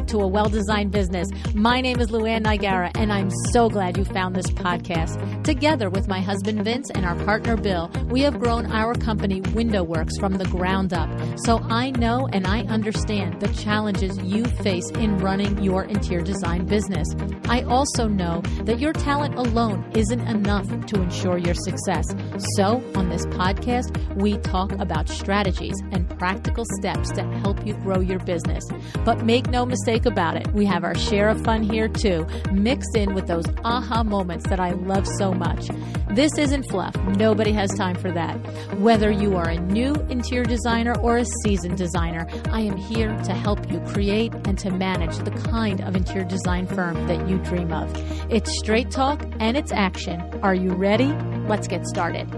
back to A Well-Designed Business. My name is Luann Nigara, and I'm so glad you found this podcast. Together with my husband Vince and our partner Bill, we have grown our company Window Works from the ground up. So I know and I understand the challenges you face in running your interior design business. I also know that your talent alone isn't enough to ensure your success. So on this podcast, we talk about strategies and practical steps to help you grow your business. But make no mistake about it, we have our share of fun here too, mixed in with those aha moments that I love so much. This isn't fluff. Nobody has time for that. Whether you are a new interior designer or a seasoned designer, I am here to help you create and to manage the kind of interior design firm that you dream of. It's straight talk and it's action. Are you ready? Let's get started.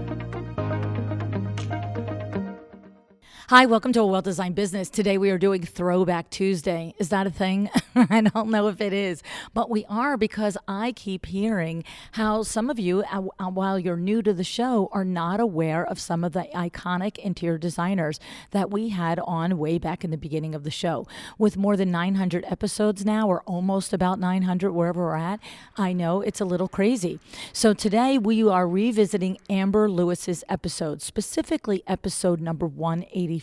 Hi, welcome to A Well-Designed Business. Today we are doing Throwback Tuesday. Is that a thing? I don't know if it is, but we are because I keep hearing how some of you, while you're new to the show, are not aware of some of the iconic interior designers that we had on way back in the beginning of the show. With more than 900 episodes now, or almost about 900 wherever we're at, I know it's a little crazy. So today we are revisiting Amber Lewis's episode, specifically episode number 184.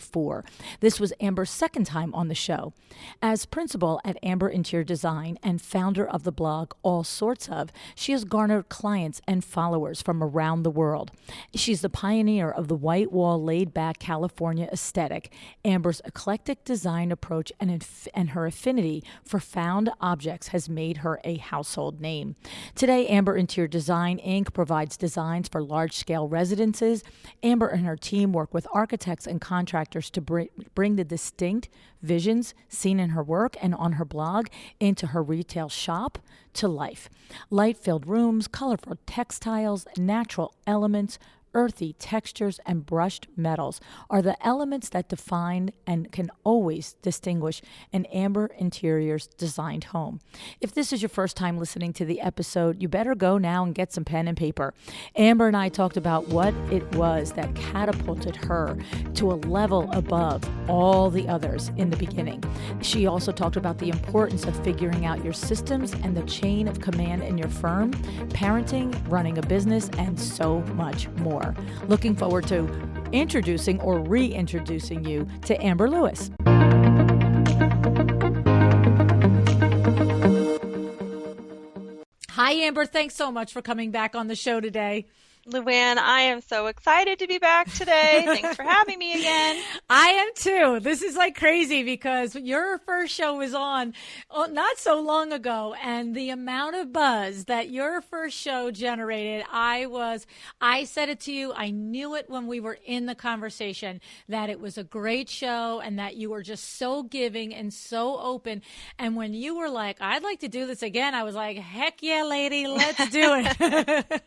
This was Amber's second time on the show. As principal at Amber Interior Design and founder of the blog All Sorts Of, she has garnered clients and followers from around the world. She's the pioneer of the white wall laid-back California aesthetic. Amber's eclectic design approach and her affinity for found objects has made her a household name. Today, Amber Interior Design, Inc. provides designs for large-scale residences. Amber and her team work with architects and contractors to bring the distinct visions seen in her work and on her blog into her retail shop to life. Light-filled rooms, colorful textiles, natural elements, earthy textures, and brushed metals are the elements that define and can always distinguish an Amber Interiors designed home. If this is your first time listening to the episode, you better go now and get some pen and paper. Amber and I talked about what it was that catapulted her to a level above all the others in the beginning. She also talked about the importance of figuring out your systems and the chain of command in your firm, parenting, running a business, and so much more. Looking forward to introducing or reintroducing you to Amber Lewis. Hi, Amber. Thanks so much for coming back on the show today. Luann, I am so excited to be back today. Thanks for having me again. I am too. This is like crazy because your first show was on not so long ago, and the amount of buzz that your first show generated, I said it to you. I knew it when we were in the conversation that it was a great show and that you were just so giving and so open. And when you were like, I'd like to do this again, I was like, heck yeah, lady, let's do it.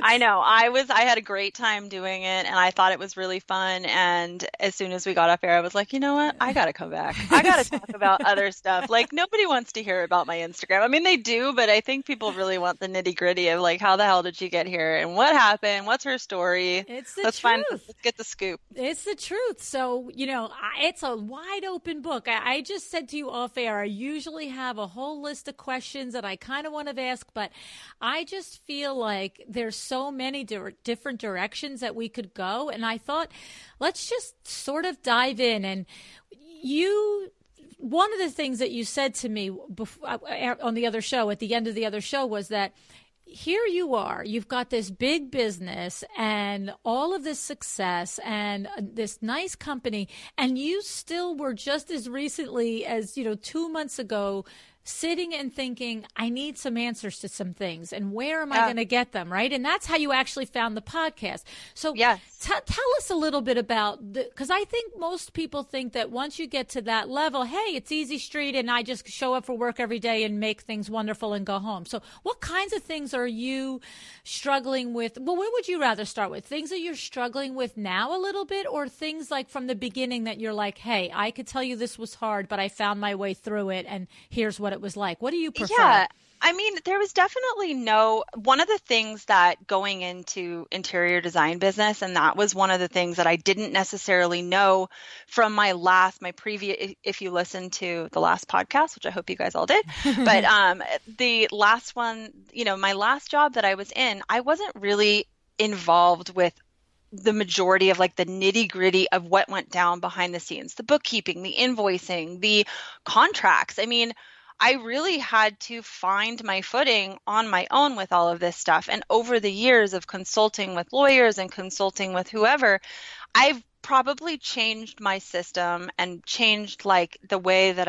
I know. I had a great time doing it, and I thought it was really fun. And as soon as we got off air, I was like, you know what? I got to come back. I got to talk about other stuff. Like, nobody wants to hear about my Instagram. I mean, they do, but I think people really want the nitty gritty of like, how the hell did she get here and what happened? What's her story? It's the truth. Let's get the scoop. It's the truth. So, it's a wide open book. I just said to you off air, I usually have a whole list of questions that I kind of want to ask, but I just feel like there's so many different directions that we could go. And I thought, let's just sort of dive in. And one of the things that you said to me on the other show, at the end of the other show, was that here you are, you've got this big business and all of this success and this nice company, and you still were just as recently as, 2 months ago, sitting and thinking, I need some answers to some things, and where am I going to get them, right? And that's how you actually found the podcast. So yes. Tell us a little bit about, because I think most people think that once you get to that level, hey, it's easy street and I just show up for work every day and make things wonderful and go home. So what kinds of things are you struggling with? Well, where would you rather start with? Things that you're struggling with now a little bit, or things like from the beginning that you're like, hey, I could tell you this was hard, but I found my way through it and here's what it was like. What do you prefer? Yeah, I mean, there was definitely one of the things that going into interior design business, and that was one of the things that I didn't necessarily know from my previous, if you listen to the last podcast, which I hope you guys all did, but the last one, my last job that I was in, I wasn't really involved with the majority of like the nitty gritty of what went down behind the scenes, the bookkeeping, the invoicing, the contracts. I mean, I really had to find my footing on my own with all of this stuff. And over the years of consulting with lawyers and consulting with whoever, I've probably changed my system and changed like the way that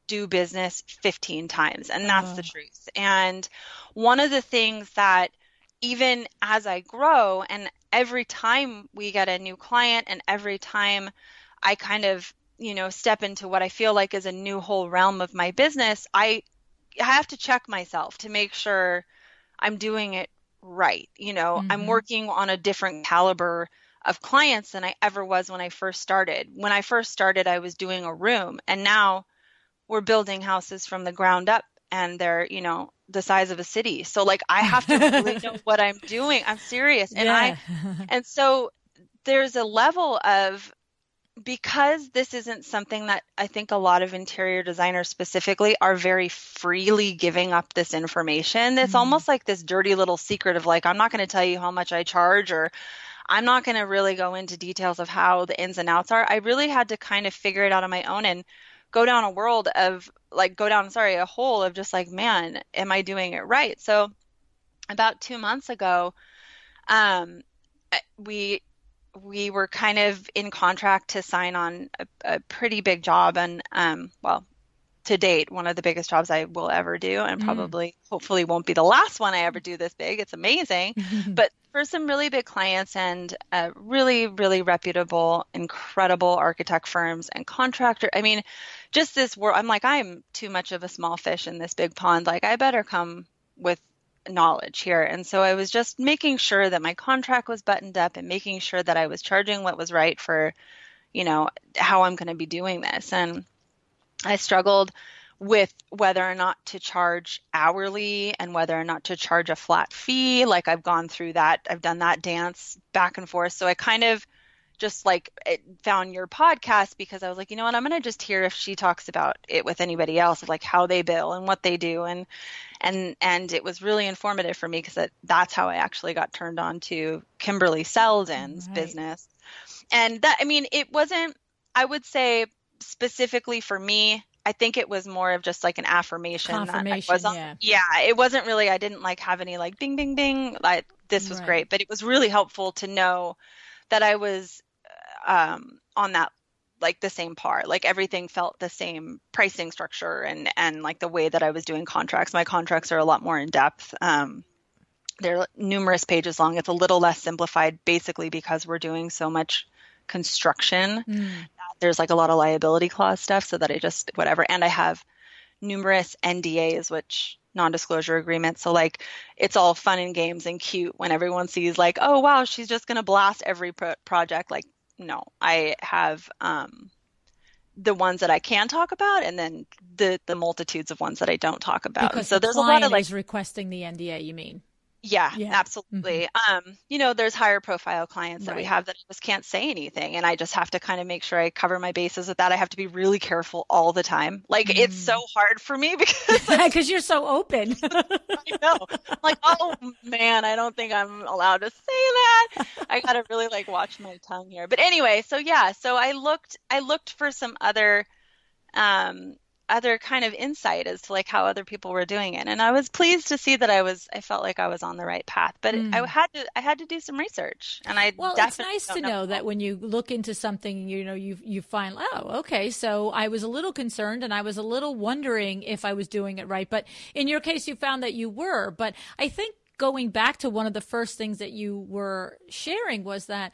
do business 15 times. And that's the truth. And one of the things that even as I grow and every time we get a new client and every time I kind of, step into what I feel like is a new whole realm of my business, I have to check myself to make sure I'm doing it right. I'm working on a different caliber of clients than I ever was when I first started. When I first started, I was doing a room, and now we're building houses from the ground up, and they're, the size of a city. So like I have to really know what I'm doing. I'm serious. Yeah. And so there's a level of, because this isn't something that I think a lot of interior designers specifically are very freely giving up this information. It's almost like this dirty little secret of like, I'm not going to tell you how much I charge, or I'm not going to really go into details of how the ins and outs are. I really had to kind of figure it out on my own and go down a hole of just like, man, am I doing it right? So about 2 months ago, we were kind of in contract to sign on a pretty big job, and to date, one of the biggest jobs I will ever do, and probably hopefully won't be the last one I ever do this big. It's amazing. But for some really big clients and really, really reputable, incredible architect firms and contractor. I mean, just this world, I'm like, I'm too much of a small fish in this big pond. Like I better come with knowledge here. And so I was just making sure that my contract was buttoned up and making sure that I was charging what was right for, how I'm going to be doing this. And I struggled with whether or not to charge hourly and whether or not to charge a flat fee. Like I've gone through that. I've done that dance back and forth. So I kind of just like found your podcast because I was like, you know what, I'm going to just hear if she talks about it with anybody else, of like how they bill and what they do. And it was really informative for me because that's how I actually got turned on to Kimberly Selden's business. And that, I mean, it wasn't, I would say specifically for me, I think it was more of just like an affirmation. Confirmation, yeah. It wasn't really, I didn't like have any like bing, bing, bing, like this was great, but it was really helpful to know that I was on that, like the same par, like everything felt the same pricing structure and like the way that I was doing contracts. My contracts are a lot more in depth. They're numerous pages long. It's a little less simplified basically because we're doing so much construction. There's like a lot of liability clause stuff so that I just, whatever. And I have numerous NDAs, which non-disclosure agreements. So like, it's all fun and games and cute when everyone sees like, oh, wow, she's just going to blast every project. Like, no, I have the ones that I can talk about, and then the multitudes of ones that I don't talk about. Because so the there's a lot of like is requesting the NDA, you mean? Yeah, absolutely. There's higher profile clients that we have that just can't say anything. And I just have to kind of make sure I cover my bases with that. I have to be really careful all the time. Like it's so hard for me because you're so open. I know. Like, oh man, I don't think I'm allowed to say that. I got to really like watch my tongue here. But anyway, so I looked for some other kind of insight as to like how other people were doing it. And I was pleased to see that I felt like I was on the right path, but I had to do some research. And it's nice to know that when you look into something, you find, oh, okay. So I was a little concerned and I was a little wondering if I was doing it right. But in your case, you found that you were. But I think going back to one of the first things that you were sharing was that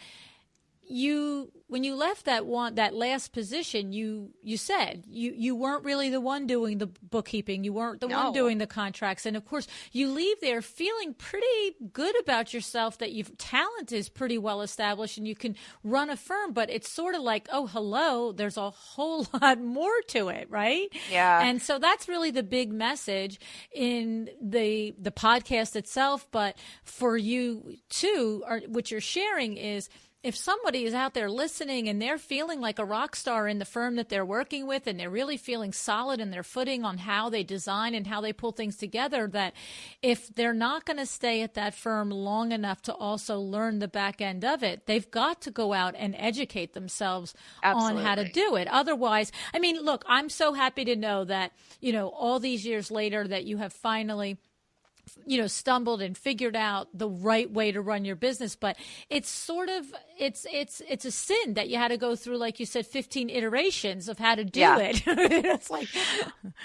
when you left that last position, you said you weren't really the one doing the bookkeeping, you weren't the one No. doing the contracts, and of course you leave there feeling pretty good about yourself, that your talent is pretty well established and you can run a firm. But it's sort of like, oh, hello, there's a whole lot more to it, right? Yeah. And so that's really the big message in the podcast itself, but for you too, what you're sharing is, if somebody is out there listening and they're feeling like a rock star in the firm that they're working with, and they're really feeling solid in their footing on how they design and how they pull things together, that if they're not going to stay at that firm long enough to also learn the back end of it, they've got to go out and educate themselves on how to do it. Otherwise, I mean, look, I'm so happy to know that, all these years later, that you have finally stumbled and figured out the right way to run your business. But it's sort of, it's a sin that you had to go through, like you said, 15 iterations of how to do it. It's like,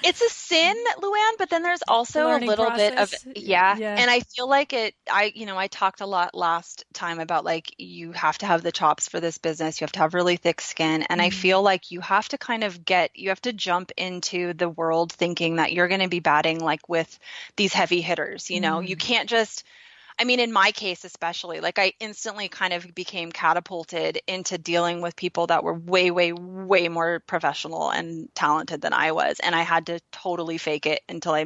it's a sin, Luann, but then there's also a little bit of, and I feel like I talked a lot last time about, like, you have to have the chops for this business. You have to have really thick skin. And I feel like you have to you have to jump into the world thinking that you're going to be batting like with these heavy hitters. You can't just, I mean, in my case, especially, like, I instantly kind of became catapulted into dealing with people that were way, way, way more professional and talented than I was. And I had to totally fake it until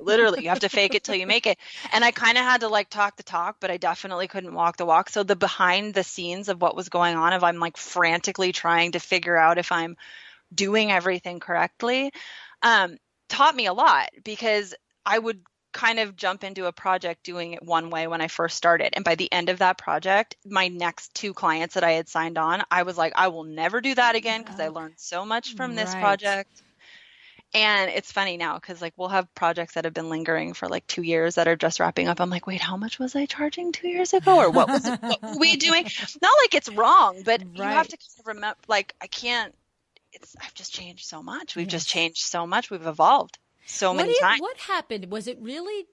literally, you have to fake it till you make it. And I kind of had to talk the talk, but I definitely couldn't walk the walk. So the behind the scenes of what was going on, if I'm frantically trying to figure out if I'm doing everything correctly, taught me a lot, because I would kind of jump into a project doing it one way when I first started. And by the end of that project, my next 2 clients that I had signed on, I was like, I will never do that again, because I learned so much from this project. And it's funny now, because we'll have projects that have been lingering for 2 years that are just wrapping up. I'm like, wait, how much was I charging 2 years ago? Or what were we doing? Not like it's wrong, but you have to kind of remember, I've just changed so much. We've just changed so much. We've evolved so many times. What happened? Was it really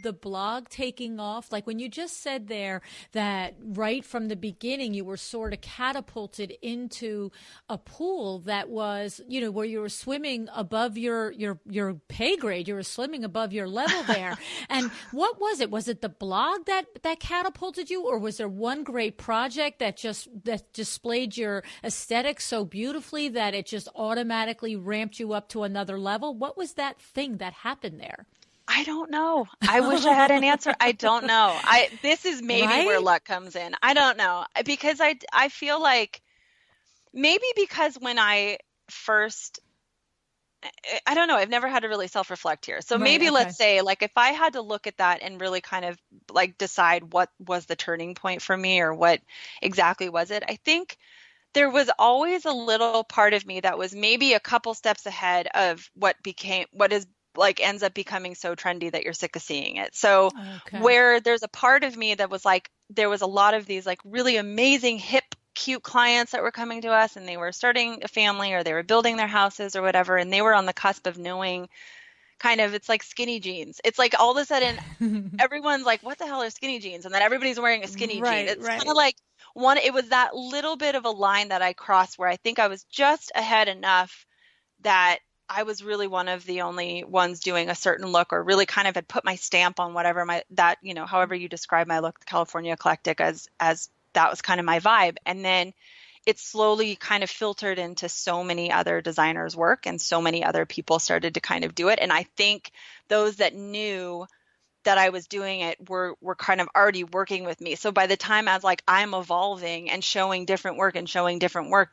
the blog taking off? Like, when you just said there that right from the beginning you were sort of catapulted into a pool that was, where you were swimming above your pay grade, you were swimming above your level there. And what was it? Was it the blog that catapulted you, or was there one great project that displayed your aesthetic so beautifully that it just automatically ramped you up to another level? What was that thing that happened there? I don't know. I wish I had an answer. I don't know. This is maybe where luck comes in. I don't know, because I feel like maybe because when I first, I don't know, I've never had to really self-reflect here. So maybe let's say, if I had to look at that and really kind of decide what was the turning point for me, or what exactly was it, I think there was always a little part of me that was maybe a couple steps ahead of what is ends up becoming so trendy that you're sick of seeing it. So where there's a part of me that was there was a lot of these really amazing, hip, cute clients that were coming to us, and they were starting a family, or they were building their houses or whatever. And they were on the cusp of knowing it's like skinny jeans. It's all of a sudden everyone's like, what the hell are skinny jeans? And then everybody's wearing a skinny jean. It's kind of it was that little bit of a line that I crossed where I think I was just ahead enough that I was really one of the only ones doing a certain look, or really kind of had put my stamp on whatever however you describe my look, California eclectic, as that was kind of my vibe. And then it slowly kind of filtered into so many other designers' work, and so many other people started to kind of do it. And I think those that knew that I was doing it were kind of already working with me. So by the time as I'm evolving and showing different work,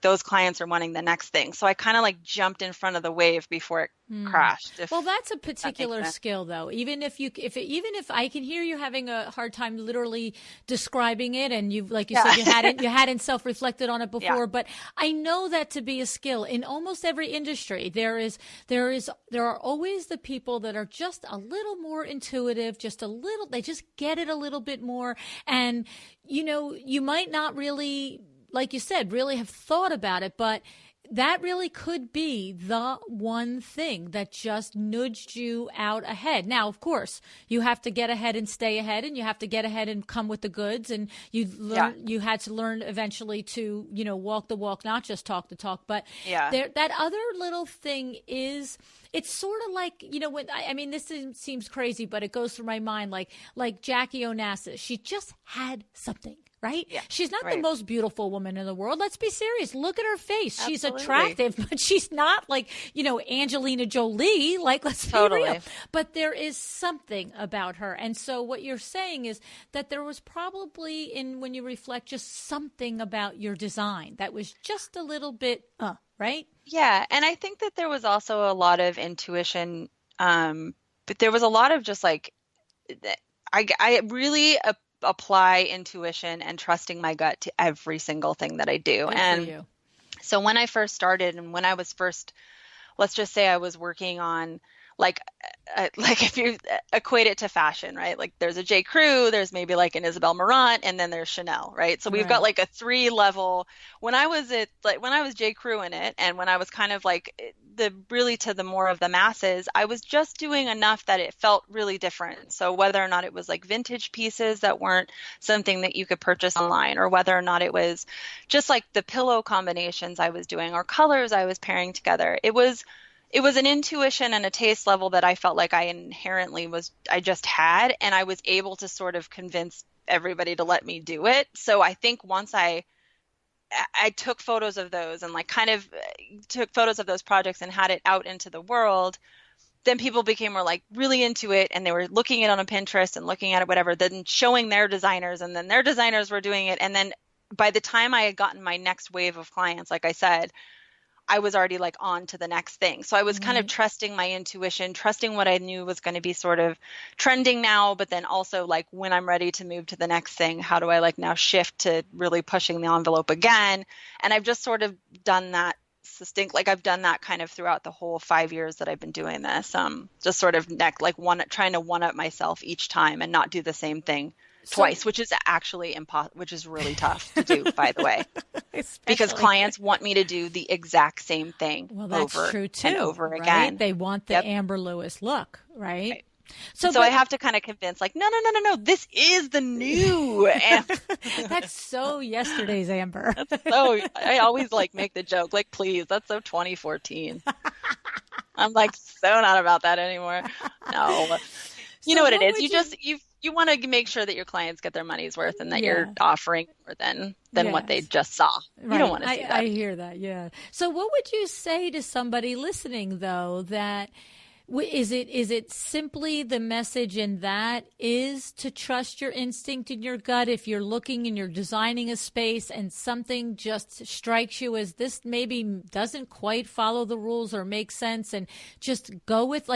those clients are wanting the next thing. So I kind of jumped in front of the wave before it crashed. Well, that's a particular skill, though. Even if I can hear you having a hard time literally describing it, and you said you hadn't self-reflected on it before, but I know that to be a skill in almost every industry. There are always the people that are just a little more intuitive, they just get it a little bit more. And, you might not really, like you said, really have thought about it, but that really could be the one thing that just nudged you out ahead. Now, of course, you have to get ahead and stay ahead, and you have to get ahead and come with the goods. And you had to learn eventually to, walk the walk, not just talk the talk. But that other little thing is, it's sort of like, when this seems crazy, but it goes through my mind like Jackie Onassis. She just had something. Right? Yeah, she's not the most beautiful woman in the world. Let's be serious. Look at her face. Absolutely. She's attractive, but she's not like, Angelina Jolie. Like, let's be real. But there is something about her. And so what you're saying is that there was probably, when you reflect, just something about your design that was just a little bit, right? Yeah. And I think that there was also a lot of intuition. But there was a lot of just like, I really apply intuition and trusting my gut to every single thing that I do. And so when I first started, and when I was first, let's just say I was working on like if you equate it to fashion, right? Like there's a J. Crew, there's maybe like an Isabel Marant, and then there's Chanel, right? So we've got like a 3-level. When I was J. Crew in it, and when I was kind of like to the more of the masses, I was just doing enough that it felt really different. So whether or not it was like vintage pieces that weren't something that you could purchase online, or whether or not it was just like the pillow combinations I was doing or colors I was pairing together, it was an intuition and a taste level that I felt like I just had, and I was able to sort of convince everybody to let me do it. So I think once I took photos of those and like kind of took photos of those projects and had it out into the world, then people became more like really into it, and they were looking at it on Pinterest and looking at it, whatever, then showing their designers, and then their designers were doing it. And then by the time I had gotten my next wave of clients, like I said, I was already like on to the next thing. So I was kind of trusting my intuition, trusting what I knew was going to be sort of trending now, but then also like when I'm ready to move to the next thing, how do I like now shift to really pushing the envelope again? And I've just sort of done that I've done that kind of throughout the whole 5 years that I've been doing this. Just sort of trying to one up myself each time and not do the same thing twice, which is actually which is really tough to do, by the way, because clients want me to do the exact same thing over true too, and over again. They want the Amber Lewis look, right? So I have to kind of convince, like, no, this is the new Amber. That's so yesterday's Amber. I always like make the joke, like, please, that's so 2014. I'm like so not about that anymore. No, you know what it is. You want to make sure that your clients get their money's worth, and that you're offering more than what they just saw. Right. You don't want to see that. I hear that. Yeah. So what would you say to somebody listening, though, that is it simply the message in that is to trust your instinct and your gut if you're looking and you're designing a space and something just strikes you as this maybe doesn't quite follow the rules or make sense, and just go with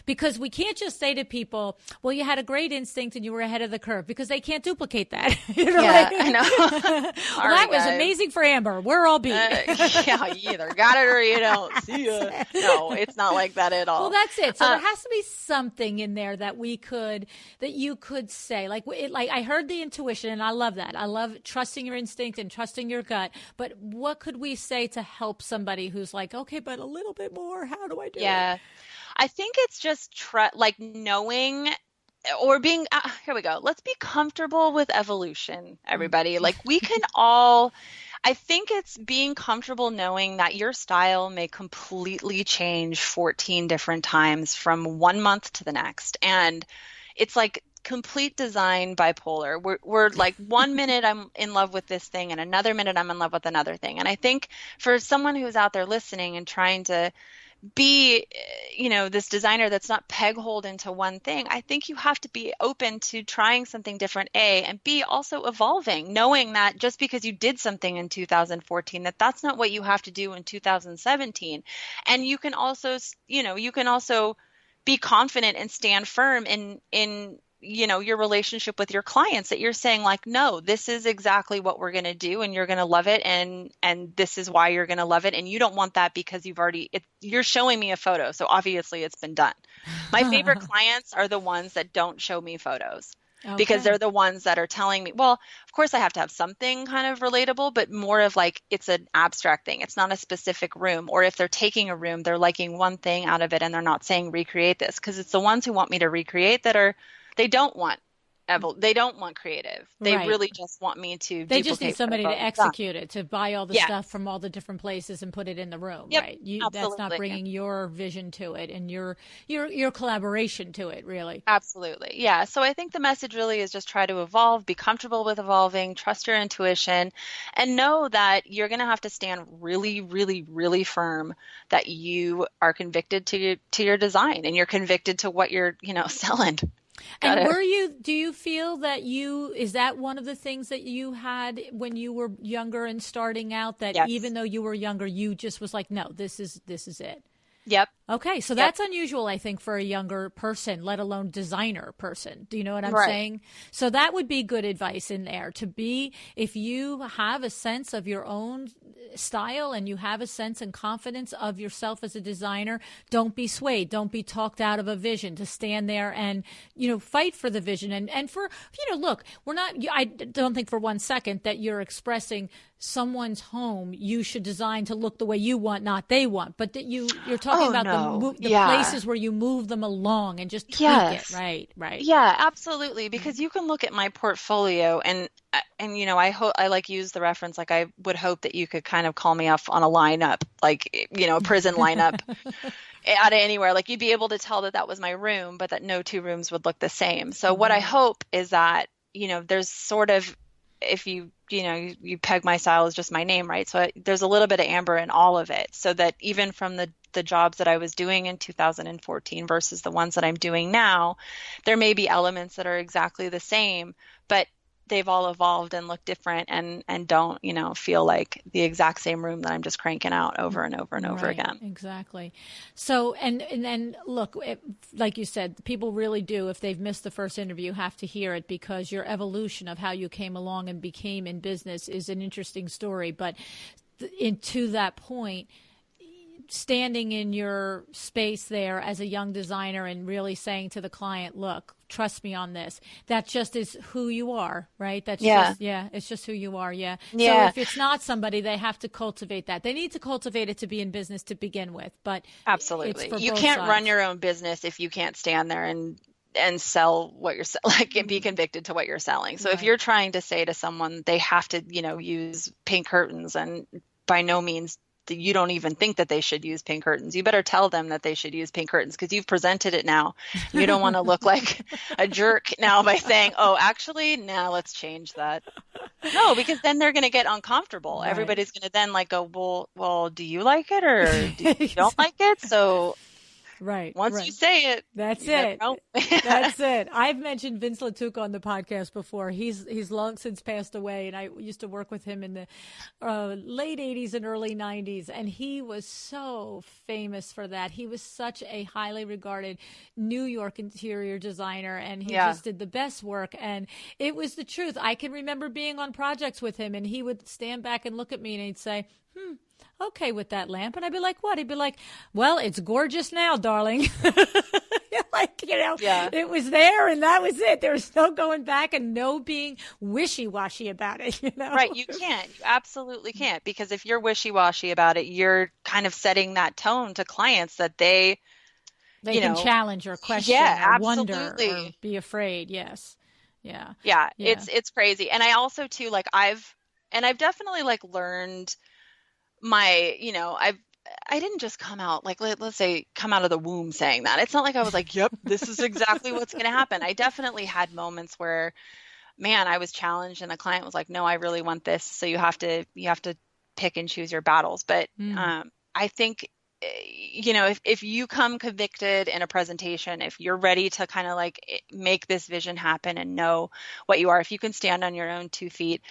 because we can't just say to people, well, you had a great instinct and you were ahead of the curve, because they can't duplicate that. You know what I mean? I know. Well, that was amazing for Amber. We're all beat. You either got it or you don't. See ya. No, it's not like that at all. Well, that's it. So there has to be something in there that you could say, like I heard the intuition, and I love that. I love trusting your instinct and trusting your gut. But what could we say to help somebody who's like, okay, but a little bit more? How do I do it? Yeah, I think it's just knowing or being. Here we go. Let's be comfortable with evolution, everybody. Like we can all. I think it's being comfortable knowing that your style may completely change 14 different times from 1 month to the next. And it's like complete design bipolar. We're like 1 minute I'm in love with this thing, and another minute I'm in love with another thing. And I think for someone who's out there listening and trying to be, this designer that's not peg-holed into one thing, I think you have to be open to trying something different, A, and B, also evolving, knowing that just because you did something in 2014, that's not what you have to do in 2017. And you can also, be confident and stand firm in your relationship with your clients, that you're saying like, no, this is exactly what we're going to do, and you're going to love it. And this is why you're going to love it. And you don't want that because you're showing me a photo. So obviously it's been done. My favorite clients are the ones that don't show me photos. because Okay. they're the ones that are telling me, well, of course I have to have something kind of relatable, but more of like it's an abstract thing. It's not a specific room. Or if they're taking a room, they're liking one thing out of it and they're not saying recreate this, because it's the ones who want me to recreate that are, they don't want they don't want creative. They Right. really just want me to They just need duplicate what I've somebody to already done. execute it, to buy all the Yeah. stuff from all the different places and put it in the room, Yep. right? That's not Absolutely. bringing your vision to it and your collaboration to it, really. Absolutely. Yeah. So I think the message really is just try to evolve, be comfortable with evolving, trust your intuition, and know that you're going to have to stand really, really, really firm that you are convicted to your design and you're convicted to what you're, selling. And Gotta, do you feel that is that one of the things that you had when you were younger and starting out, that yes. even though you were younger, you just was like, no, this is it? Yep. Okay, so Yep. that's unusual, I think, for a younger person, let alone designer person. Do you know what I'm Right. saying? So that would be good advice in there to be, if you have a sense of your own style and you have a sense and confidence of yourself as a designer, don't be swayed. Don't be talked out of a vision, to stand there and, fight for the vision. And for, look, I don't think for one second that you're expressing someone's home you should design to look the way you want, not they want, but that you're talking Oh, about no. the Yeah. places where you move them along and just tweak it. Yes. Right. Yeah, absolutely. Because you can look at my portfolio and I hope I like use the reference, like I would hope that you could kind of call me up on a lineup, like, a prison lineup out of anywhere. Like you'd be able to tell that that was my room, but that no two rooms would look the same. So what I Right. hope is that, there's sort of, if you peg my style as just my name, right? So there's a little bit of amber in all of it, so that even from the jobs that I was doing in 2014 versus the ones that I'm doing now, there may be elements that are exactly the same, but they've all evolved and look different and don't, feel like the exact same room that I'm just cranking out over and over and over Right, again. exactly. So, and then look, like you said, people really do, if they've missed the first interview, have to hear it, because your evolution of how you came along and became in business is an interesting story. But to that point, standing in your space there as a young designer and really saying to the client, look, trust me on this. That just is who you are, right? Yeah. It's just who you are. Yeah. So Yeah, if it's not somebody, they have to cultivate that. They need to cultivate it to be in business to begin with, but it's absolutely. for You both can't run sides. your own business if you can't stand there and sell what you're like, and be convicted to what you're selling. So if Right. you're trying to say to someone they have to, use pink curtains, and by no means you don't even think that they should use pink curtains, you better tell them that they should use pink curtains, because you've presented it now. You don't want to look like a jerk now by saying, "Oh, actually, now let's change that." No, because then they're going to get uncomfortable. Right. Everybody's going to then like go, "Well, do you like it or do you don't like it?" So Right. once you Right. say it, That's you better it. know. That's it. I've mentioned Vince LaTuca on the podcast before. He's long since passed away, and I used to work with him in the late '80s and early '90s, and he was so famous for that. He was such a highly regarded New York interior designer, and he Yeah. just did the best work. And it was the truth. I can remember being on projects with him, and he would stand back and look at me, and he'd say, okay with that lamp. And I'd be like, what? He'd be like, well, it's gorgeous now, darling. Like, Yeah. it was there and that was it. There was no going back and no being wishy-washy about it. Right, you can't. You absolutely can't, because if you're wishy-washy about it, you're kind of setting that tone to clients that they, They you can know, challenge or yeah, question or wonder or absolutely. be afraid. Yes. Yeah. Yeah, Yeah. it's crazy. And I also too, like I've definitely like learned my, I didn't just come out like let's say come out of the womb saying that. It's not like I was like, "Yep, this is exactly what's going to happen." I definitely had moments where, man, I was challenged and a client was like, "No, I really want this." So you have to pick and choose your battles. But Mm. I think if you come convicted in a presentation, if you're ready to kind of like make this vision happen and know what you are, if you can stand on your own 2 feet,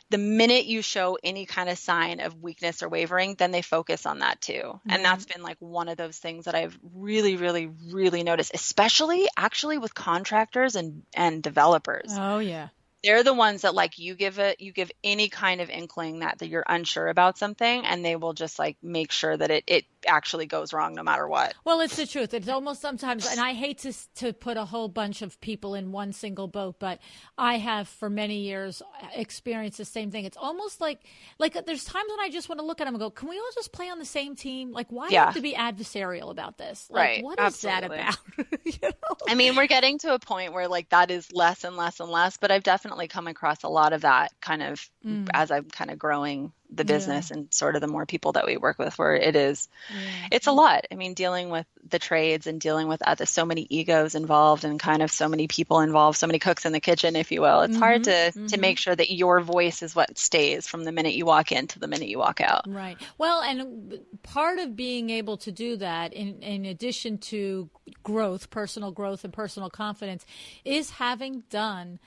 the minute you show any kind of sign of weakness or wavering, then they focus on that too. And Right. that's been like one of those things that I've really, really, really noticed, especially actually with contractors and developers. Oh, yeah. They're the ones that like you give any kind of inkling that you're unsure about something, and they will just like make sure that it actually goes wrong no matter what. Well, it's the truth. It's almost sometimes, and I hate to put a whole bunch of people in one single boat, but I have for many years experienced the same thing. It's almost like there's times when I just want to look at them and go, "Can we all just play on the same team? Like, why do you have to be adversarial about this? Like, Right. what is that Absolutely. about?" You know? I mean, we're getting to a point where like that is less and less and less, but I've definitely come across a lot of that kind of as I'm kind of growing the business and sort of the more people that we work with, where it's a lot. I mean, dealing with the trades and dealing with so many egos involved and kind of so many people involved, so many cooks in the kitchen, if you will. It's hard to make sure that your voice is what stays from the minute you walk in to the minute you walk out. Right. Well, and part of being able to do that, in addition to growth, personal growth and personal confidence, is having done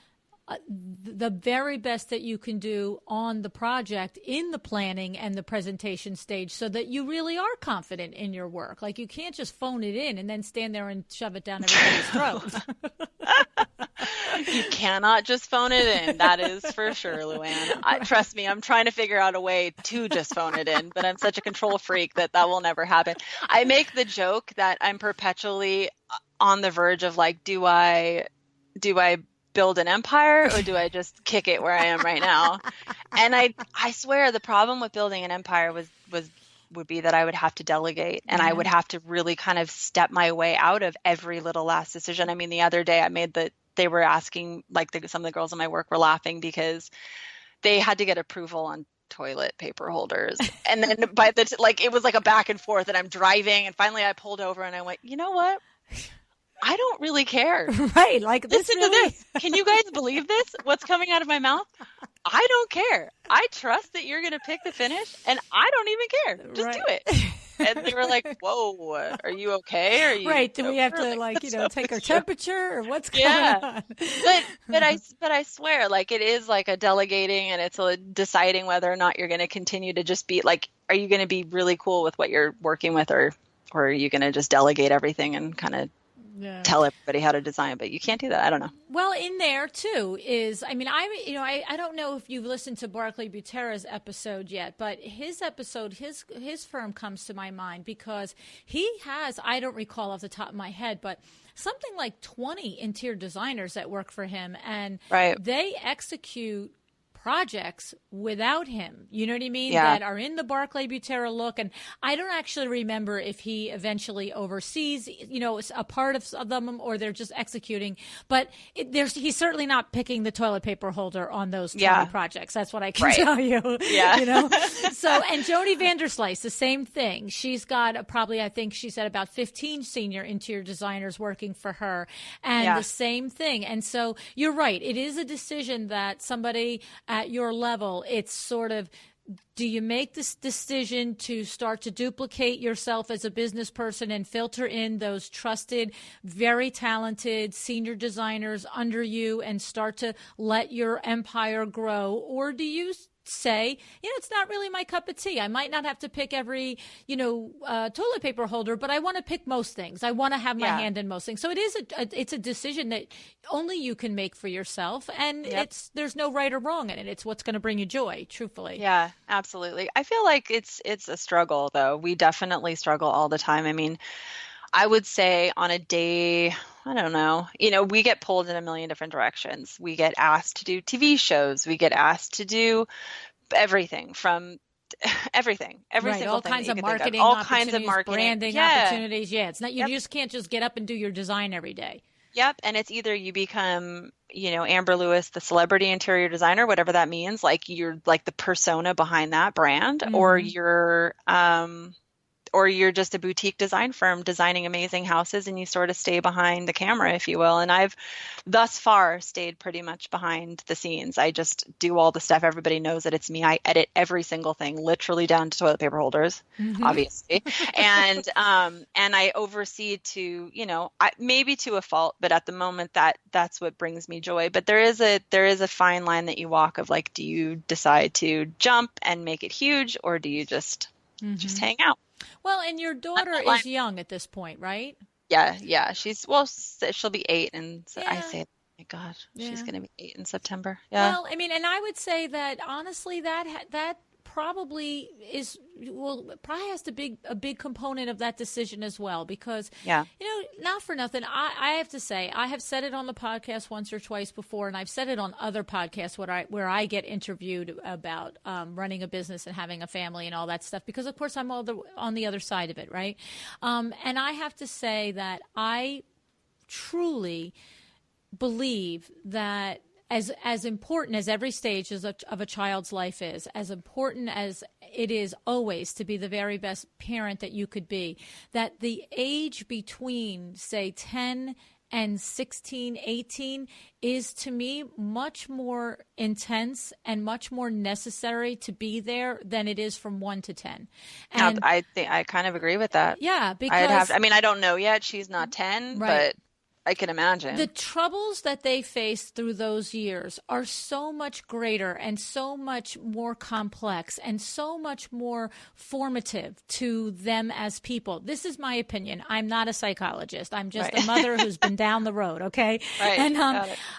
the very best that you can do on the project in the planning and the presentation stage, so that you really are confident in your work. Like, you can't just phone it in and then stand there and shove it down everybody's throat. You cannot just phone it in. That is for sure, Luann. Trust me, I'm trying to figure out a way to just phone it in, but I'm such a control freak that will never happen. I make the joke that I'm perpetually on the verge of like, do I build an empire, or do I just kick it where I am right now? And I swear the problem with building an empire would be that I would have to delegate, and I would have to really kind of step my way out of every little last decision. I mean, the other day they were asking, like some of the girls in my work were laughing because they had to get approval on toilet paper holders. And then it was like a back and forth, and I'm driving, and finally I pulled over and I went, you know what? I don't really care. Right. Like, listen to this. Can you guys believe this? What's coming out of my mouth? I don't care. I trust that you're going to pick the finish, and I don't even care. Just do it. And they were like, whoa, are you okay? Are you right. Do we have to take our temperature, or what's going on? But I swear, like, it is like a delegating, and it's a deciding whether or not you're going to continue to just be like, are you going to be really cool with what you're working with, or are you going to just delegate everything and kind of tell everybody how to design? But you can't do that. I don't know. Well, in there too is, I mean, I don't know if you've listened to Barclay Butera's episode yet, but his episode, his firm comes to my mind because he has, I don't recall off the top of my head, but something like 20 interior designers that work for him, and they execute projects without him, you know what I mean? That are in the Barclay Butera look. And I don't actually remember if he eventually oversees, a part of them, or they're just executing. But he's certainly not picking the toilet paper holder on those 20 projects. That's what I can tell you. Yeah. So, and Joni Vanderslice, the same thing. She's got probably, I think she said, about 15 senior interior designers working for her, and the same thing. And so you're right. It is a decision that somebody at your level, it's sort of, do you make this decision to start to duplicate yourself as a business person and filter in those trusted, very talented senior designers under you and start to let your empire grow? Or do you say, it's not really my cup of tea. I might not have to pick every, toilet paper holder, but I want to pick most things. I want to have my hand in most things. So it's a decision that only you can make for yourself, and there's no right or wrong in it. It's what's going to bring you joy, truthfully. Yeah, absolutely. I feel like it's a struggle, though. We definitely struggle all the time. I mean, I would say on a day, I don't know, we get pulled in a million different directions. We get asked to do TV shows. We get asked to do everything from everything, every single all thing kinds of marketing, all kinds of marketing, branding opportunities. Yeah, it's not, you just can't just get up and do your design every day. Yep. And it's either you become, Amber Lewis, the celebrity interior designer, whatever that means, like you're like the persona behind that brand, or you're just a boutique design firm designing amazing houses, and you sort of stay behind the camera, if you will. And I've thus far stayed pretty much behind the scenes. I just do all the stuff. Everybody knows that it's me. I edit every single thing, literally down to toilet paper holders, obviously. And I oversee to, maybe to a fault, but at the moment that's what brings me joy. But there is a fine line that you walk of like, do you decide to jump and make it huge, or do you just hang out? Well, and your daughter is young at this point, right? Yeah. She'll be 8, and so I say My God, Yeah. she's going to be 8 in September. Yeah. Well, I mean, and I would say that honestly, that probably probably has a big component of that decision as well, because Yeah. not for nothing, I have to say, I have said it on the podcast once or twice before, and I've said it on other podcasts where I get interviewed about running a business and having a family and all that stuff, because of course I'm on the other side of it, right? And I have to say that I truly believe that as important as every stage of a child's life is, as important as it is always to be the very best parent that you could be, that the age between, say, 10 and 16, 18 is, to me, much more intense and much more necessary to be there than it is from 1 to 10. And I think I kind of agree with that. yeah, because I mean, I don't know yet. She's not 10, right. but I can imagine. The troubles that they face through those years are so much greater and so much more complex and so much more formative to them as people. This is my opinion. I'm not a psychologist. I'm just a mother who's been down the road, okay? Right. And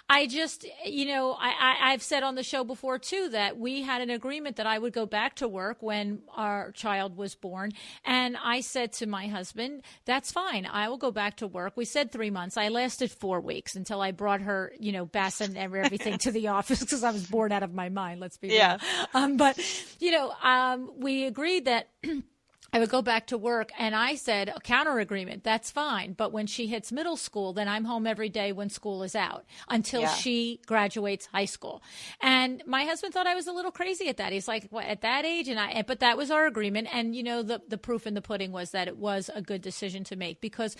I just, I've said on the show before, too, that we had an agreement that I would go back to work when our child was born. And I said to my husband, that's fine. I will go back to work. We said 3 months. I lasted 4 weeks until I brought her, basin and everything to the office because I was bored out of my mind. Let's be real. But we agreed that I would go back to work, and I said, a counter agreement, that's fine. But when she hits middle school, then I'm home every day when school is out until she graduates high school. And my husband thought I was a little crazy at that. He's like, what, at that age? But that was our agreement. And, the proof in the pudding was that it was a good decision to make because,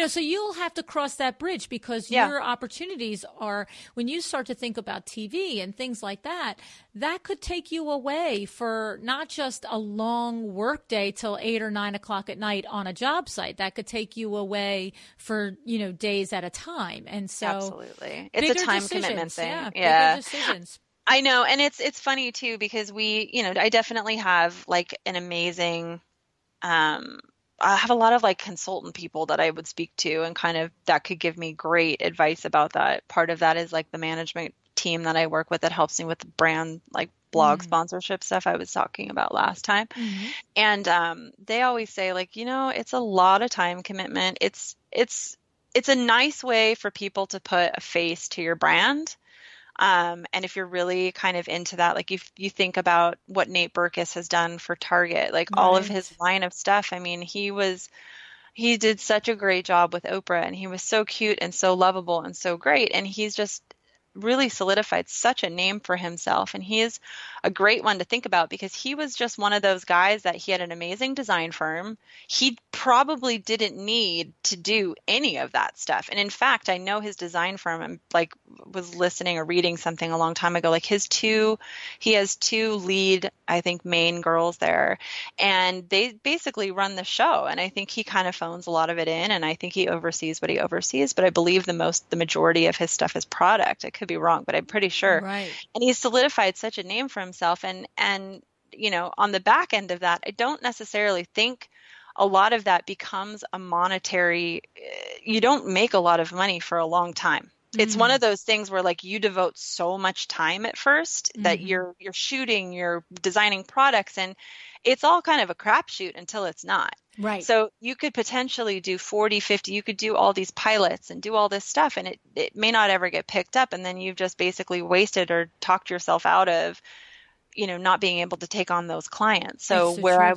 so you'll have to cross that bridge because your opportunities are, when you start to think about TV and things like that, that could take you away for not just a long work day till 8 or 9 o'clock at night on a job site. That could take you away for, days at a time. And so absolutely. It's a time commitment thing. Yeah. Bigger decisions. I know. And it's funny too, because I definitely have like an amazing, I have a lot of like consultant people that I would speak to and kind of that could give me great advice about that. Part of that is like the management team that I work with that helps me with the brand, like blog sponsorship stuff I was talking about last time. Mm-hmm. And they always say like, it's a lot of time commitment. It's a nice way for people to put a face to your brand. And if you're really kind of into that, like if you think about what Nate Berkus has done for Target, like all of his line of stuff, I mean, he did such a great job with Oprah, and he was so cute and so lovable and so great. And he's just really solidified such a name for himself. And he is a great one to think about because he was just one of those guys that he had an amazing design firm. He probably didn't need to do any of that stuff. And in fact, I know his design firm, I'm like was listening or reading something a long time ago, like he has 2 lead, I think, main girls there, and they basically run the show. And I think he kind of phones a lot of it in, and I think he oversees what he oversees, but I believe the majority of his stuff is product. I could be wrong, but I'm pretty sure. Right. And he's solidified such a name for himself. And on the back end of that, I don't necessarily think a lot of that becomes a monetary, you don't make a lot of money for a long time. It's one of those things where like you devote so much time at first that you're shooting, you're designing products, and it's all kind of a crapshoot until it's not. Right. So you could potentially do 40, 50, you could do all these pilots and do all this stuff, and it may not ever get picked up. And then you've just basically wasted or talked yourself out of, not being able to take on those clients. So where I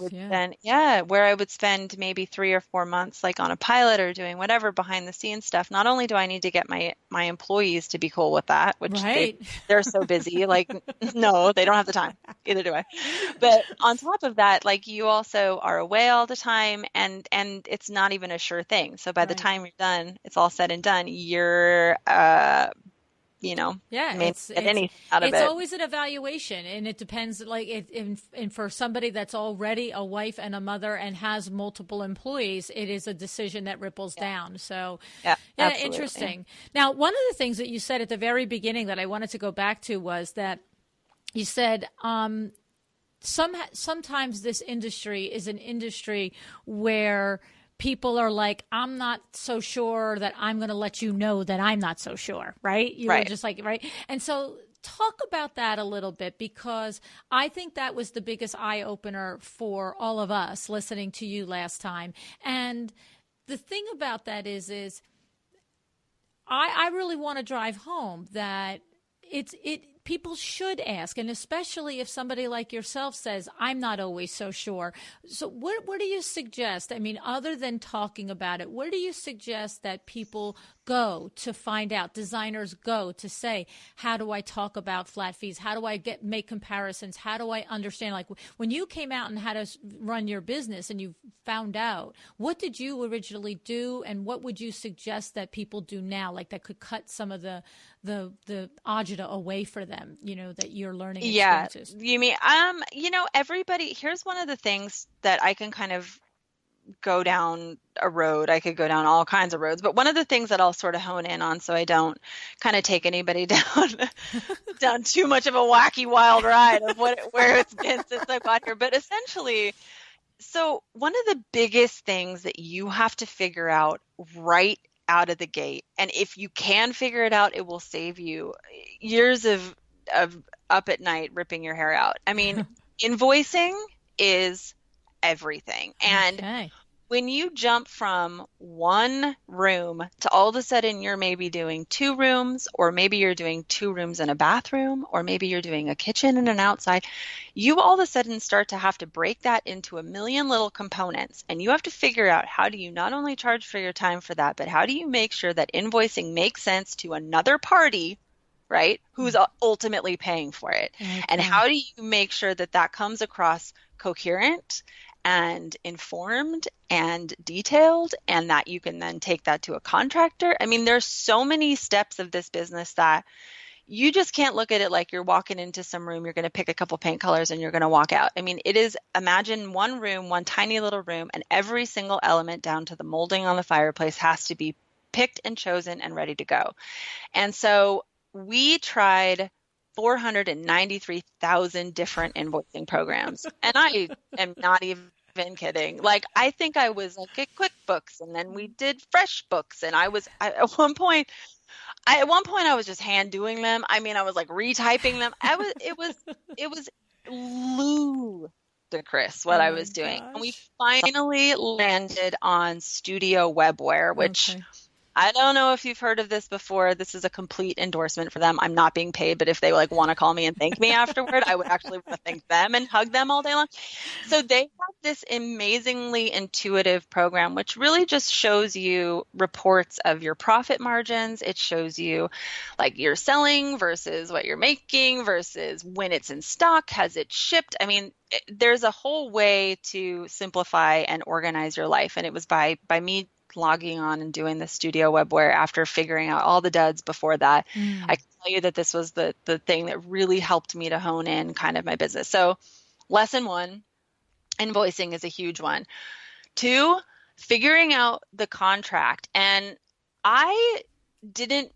would spend maybe 3 or 4 months like on a pilot or doing whatever behind the scenes stuff. Not only do I need to get my employees to be cool with that, which they're so busy, like, no, they don't have the time. Either do I. But on top of that, like you also are away all the time, and it's not even a sure thing. So by the time you're done, it's all said and done, you're it's always an evaluation, and it depends. Like, and for somebody that's already a wife and a mother and has multiple employees, it is a decision that ripples down. So, interesting. Now, one of the things that you said at the very beginning that I wanted to go back to was that you said sometimes this industry is an industry where people are like, I'm not so sure that I'm going to let you know that I'm not so sure, right? You were just like, right? And so talk about that a little bit, because I think that was the biggest eye opener for all of us listening to you last time. And the thing about that is I really want to drive home that people should ask, and especially if somebody like yourself says, I'm not always so sure. So what do you suggest? I mean, other than talking about it, where do you suggest that people go to find out, designers go to say, how do I talk about flat fees? How do I make comparisons? How do I understand? Like when you came out and had to run your business and you found out, what did you originally do, and what would you suggest that people do now, like that could cut some of the agita away for them, that you're learning experiences? You mean, everybody, here's one of the things that I can kind of go down a road. I could go down all kinds of roads, but one of the things that I'll sort of hone in on so I don't kind of take anybody down too much of a wacky wild ride of where it's been since I got here. But essentially, so one of the biggest things that you have to figure out right out of the gate, and if you can figure it out, it will save you years of up at night ripping your hair out. I mean, invoicing is everything. And when you jump from one room to all of a sudden you're maybe doing 2 rooms, or maybe you're doing 2 rooms and a bathroom, or maybe you're doing a kitchen and an outside, you all of a sudden start to have to break that into a million little components. And you have to figure out, how do you not only charge for your time for that, but how do you make sure that invoicing makes sense to another party, right, who's ultimately paying for it? Okay. And how do you make sure that that comes across coherent and informed and detailed, and that you can then take that to a contractor? I mean, there's so many steps of this business that you just can't look at it like you're walking into some room, you're going to pick a couple paint colors and you're going to walk out. I mean, it is, imagine one room, one tiny little room, and every single element down to the molding on the fireplace has to be picked and chosen and ready to go. And so we tried 493,000 different invoicing programs. And I am not even kidding. Like, I think I was like at QuickBooks, and then we did FreshBooks. And at one point I was just hand doing them. I mean, I was like retyping them. It was ludicrous what I was doing. And we finally landed on Studio Webware, which I don't know if you've heard of this before. This is a complete endorsement for them. I'm not being paid, but if they want to call me and thank me afterward, I would actually want to thank them and hug them all day long. So they have this amazingly intuitive program, which really just shows you reports of your profit margins. It shows you like your selling versus what you're making versus when it's in stock, has it shipped? I mean, there's a whole way to simplify and organize your life. And it was by me logging on and doing the Studio Webware after figuring out all the duds before that. I can tell you that this was the thing that really helped me to hone in kind of my business. So lesson 1, invoicing is a huge one. 2, figuring out the contract. And I didn't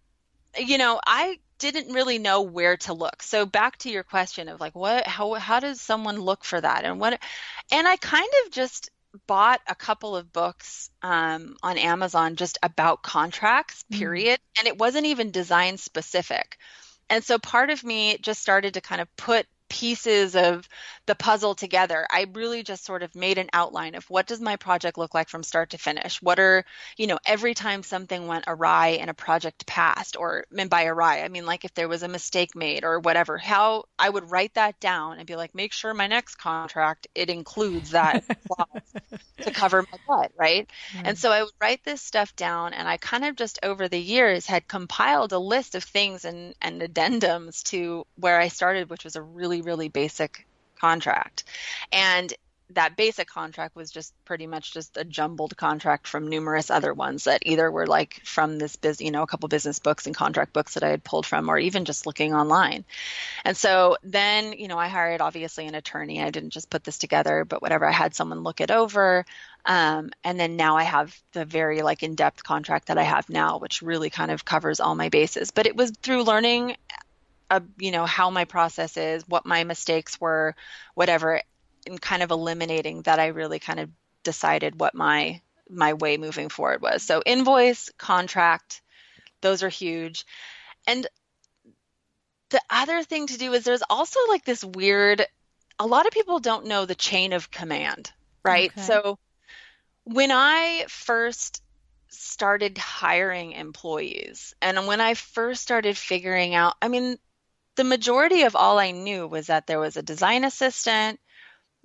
really know where to look. So back to your question of like, how does someone look for that? And I kind of just bought a couple of books on Amazon just about contracts, period. And it wasn't even design specific. And so part of me just started to kind of put pieces of the puzzle together. I really just sort of made an outline of what does my project look like from start to finish? What are, every time something went awry and a project passed, and by awry, I mean like if there was a mistake made or whatever, how I would write that down and be like, make sure my next contract, it includes that clause to cover my butt, right? And so I would write this stuff down, and I kind of just over the years had compiled a list of things and addendums to where I started, which was a really, really basic contract. And that basic contract was just pretty much just a jumbled contract from numerous other ones that either were like from this a couple business books and contract books that I had pulled from, or even just looking online. And so then, I hired obviously an attorney. I didn't just put this together, but whatever, I had someone look it over. And then now I have the very like in-depth contract that I have now, which really kind of covers all my bases. But it was through learning how my process is, what my mistakes were, whatever, and kind of eliminating that I really kind of decided what my my way moving forward was. So invoice, contract, those are huge. And the other thing to do is there's also like this weird, a lot of people don't know the chain of command, right? Okay. So when I first started hiring employees and when I first started figuring out, I mean, the majority of all I knew was that there was a design assistant,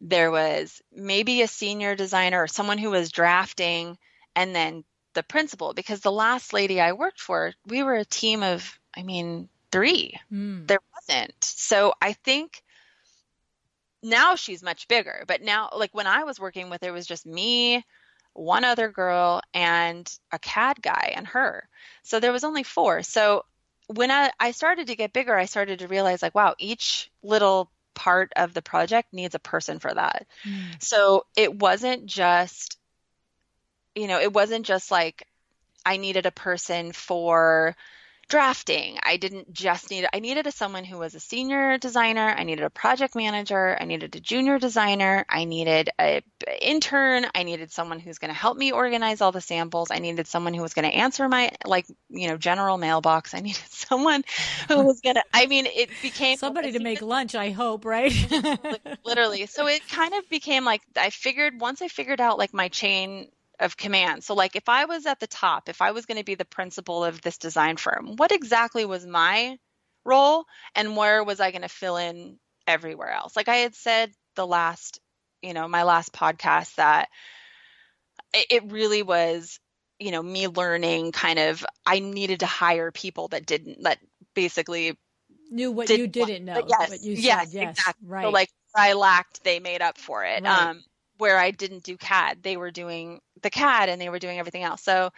there was maybe a senior designer or someone who was drafting, and then the principal. Because the last lady I worked for, we were a team of, I mean, 3. There wasn't. So I think now she's much bigger. But now, like when I was working with her, it was just me, one other girl, and a CAD guy and her. So there was only 4. So when I started to get bigger, I started to realize like, wow, each little part of the project needs a person for that. So it wasn't just, it wasn't just like I needed a person for drafting. I didn't just need, I needed someone who was a senior designer. I needed a project manager. I needed a junior designer. I needed an intern. I needed someone who's going to help me organize all the samples. I needed someone who was going to answer my, general mailbox. I needed someone who was going to, I mean, it became somebody to make lunch, I hope, right? literally. So it kind of became like, once I figured out like my chain of command. So like if I was at the top, if I was going to be the principal of this design firm, what exactly was my role and where was I going to fill in everywhere else? Like I had said my last podcast, that it really was, me learning kind of, I needed to hire people that basically knew what you didn't know. Yes, What you yes, said. Yes, exactly. right. So like I lacked, they made up for it. Right. Where I didn't do CAD, they were doing the CAD and they were doing everything else. So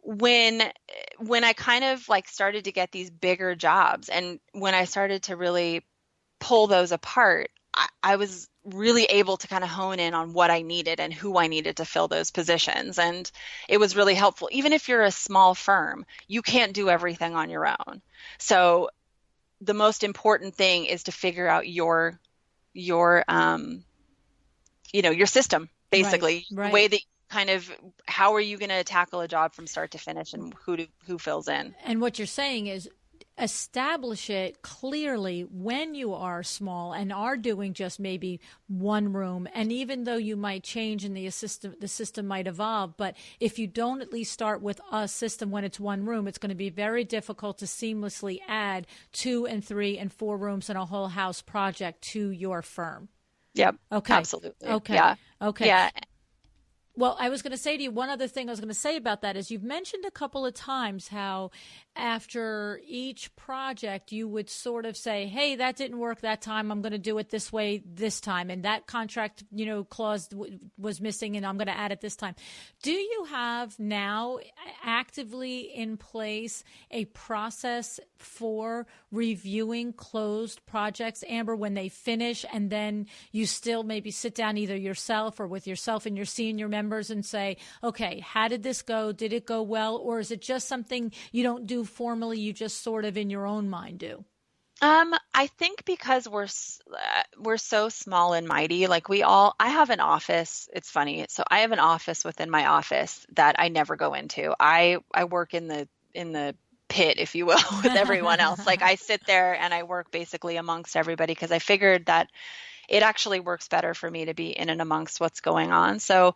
when I kind of like started to get these bigger jobs and when I started to really pull those apart, I was really able to kind of hone in on what I needed and who I needed to fill those positions. And it was really helpful. Even if you're a small firm, you can't do everything on your own. So the most important thing is to figure out your system, basically. Right. The way that kind of, how are you going to tackle a job from start to finish and who fills in? And what you're saying is establish it clearly when you are small and are doing just maybe one room. And even though you might change and the system might evolve, but if you don't at least start with a system when it's one room, it's going to be very difficult to seamlessly add 2 and 3 and 4 rooms and a whole house project to your firm. Yep. Okay. Absolutely. Okay. Yeah. Okay. Yeah. Well, I was going to say to you, one other thing I was going to say about that is you've mentioned a couple of times how after each project you would sort of say, hey, that didn't work that time. I'm going to do it this way this time. And that contract, clause was missing and I'm going to add it this time. Do you have now actively in place a process for reviewing closed projects, Amber, when they finish and then you still maybe sit down either yourself or with yourself and your senior members and say, okay, how did this go? Did it go well? Or is it just something you don't do formally, you just sort of in your own mind do? I think because we're so small and mighty, like I have an office. It's funny. So I have an office within my office that I never go into. I work in the pit, if you will, with everyone else. Like I sit there and I work basically amongst everybody because I figured that it actually works better for me to be in and amongst what's going on. So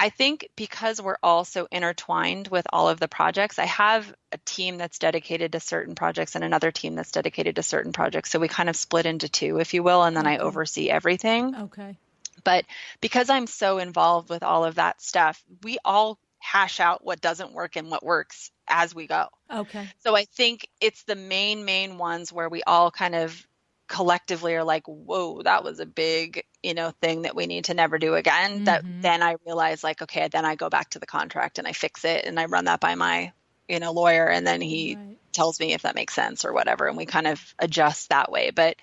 I think because we're all so intertwined with all of the projects, I have a team that's dedicated to certain projects and another team that's dedicated to certain projects. So we kind of split into 2, if you will, and then I oversee everything. Okay. But because I'm so involved with all of that stuff, we all hash out what doesn't work and what works as we go. Okay. So I think it's the main ones where we all kind of collectively are like, whoa, that was a big, thing that we need to never do again. Mm-hmm. That then I realize like, okay, then I go back to the contract and I fix it and I run that by my, lawyer. And then he tells me if that makes sense or whatever. And we kind of adjust that way. But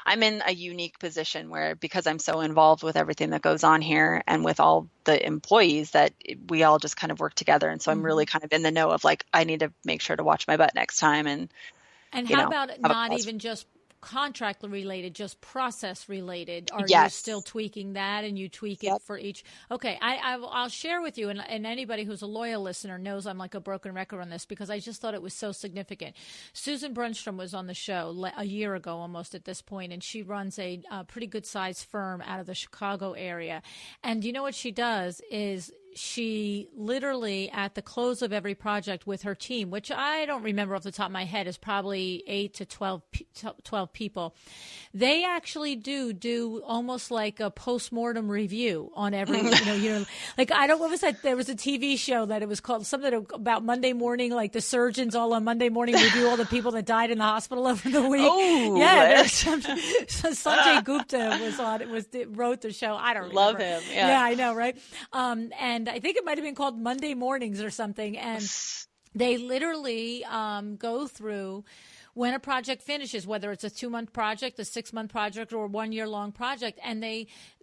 I'm in a unique position where, because I'm so involved with everything that goes on here and with all the employees, that we all just kind of work together. And so I'm really kind of in the know of like, I need to make sure to watch my butt next time. And how about not even just contract related, just process related? Are you Yes. still tweaking that, and you tweak Yep. it for each? Okay, I'll share with you, and anybody who's a loyal listener knows I'm like a broken record on this, because I just thought it was so significant. Susan Brunstrom was on the show a year ago almost at this point, and she runs a pretty good sized firm out of the Chicago area. And you know what she does is she literally, at the close of every project with her team, which I don't remember off the top of my head, is probably 8 to 12 people, they actually do almost like a postmortem review on every, like, I don't, what was that? There was a TV show that it was called something about Monday morning, like the surgeons all on Monday morning review all the people that died in the hospital over the week. Oh, yeah. Sanjay Gupta was on it, wrote the show. I don't love remember. him. Yeah. Yeah, I know, right? And I think it might have been called Monday Mornings or something. And they literally go through when a project finishes, whether it's a 2-month project, a 6-month project, or a 1-year-long project. And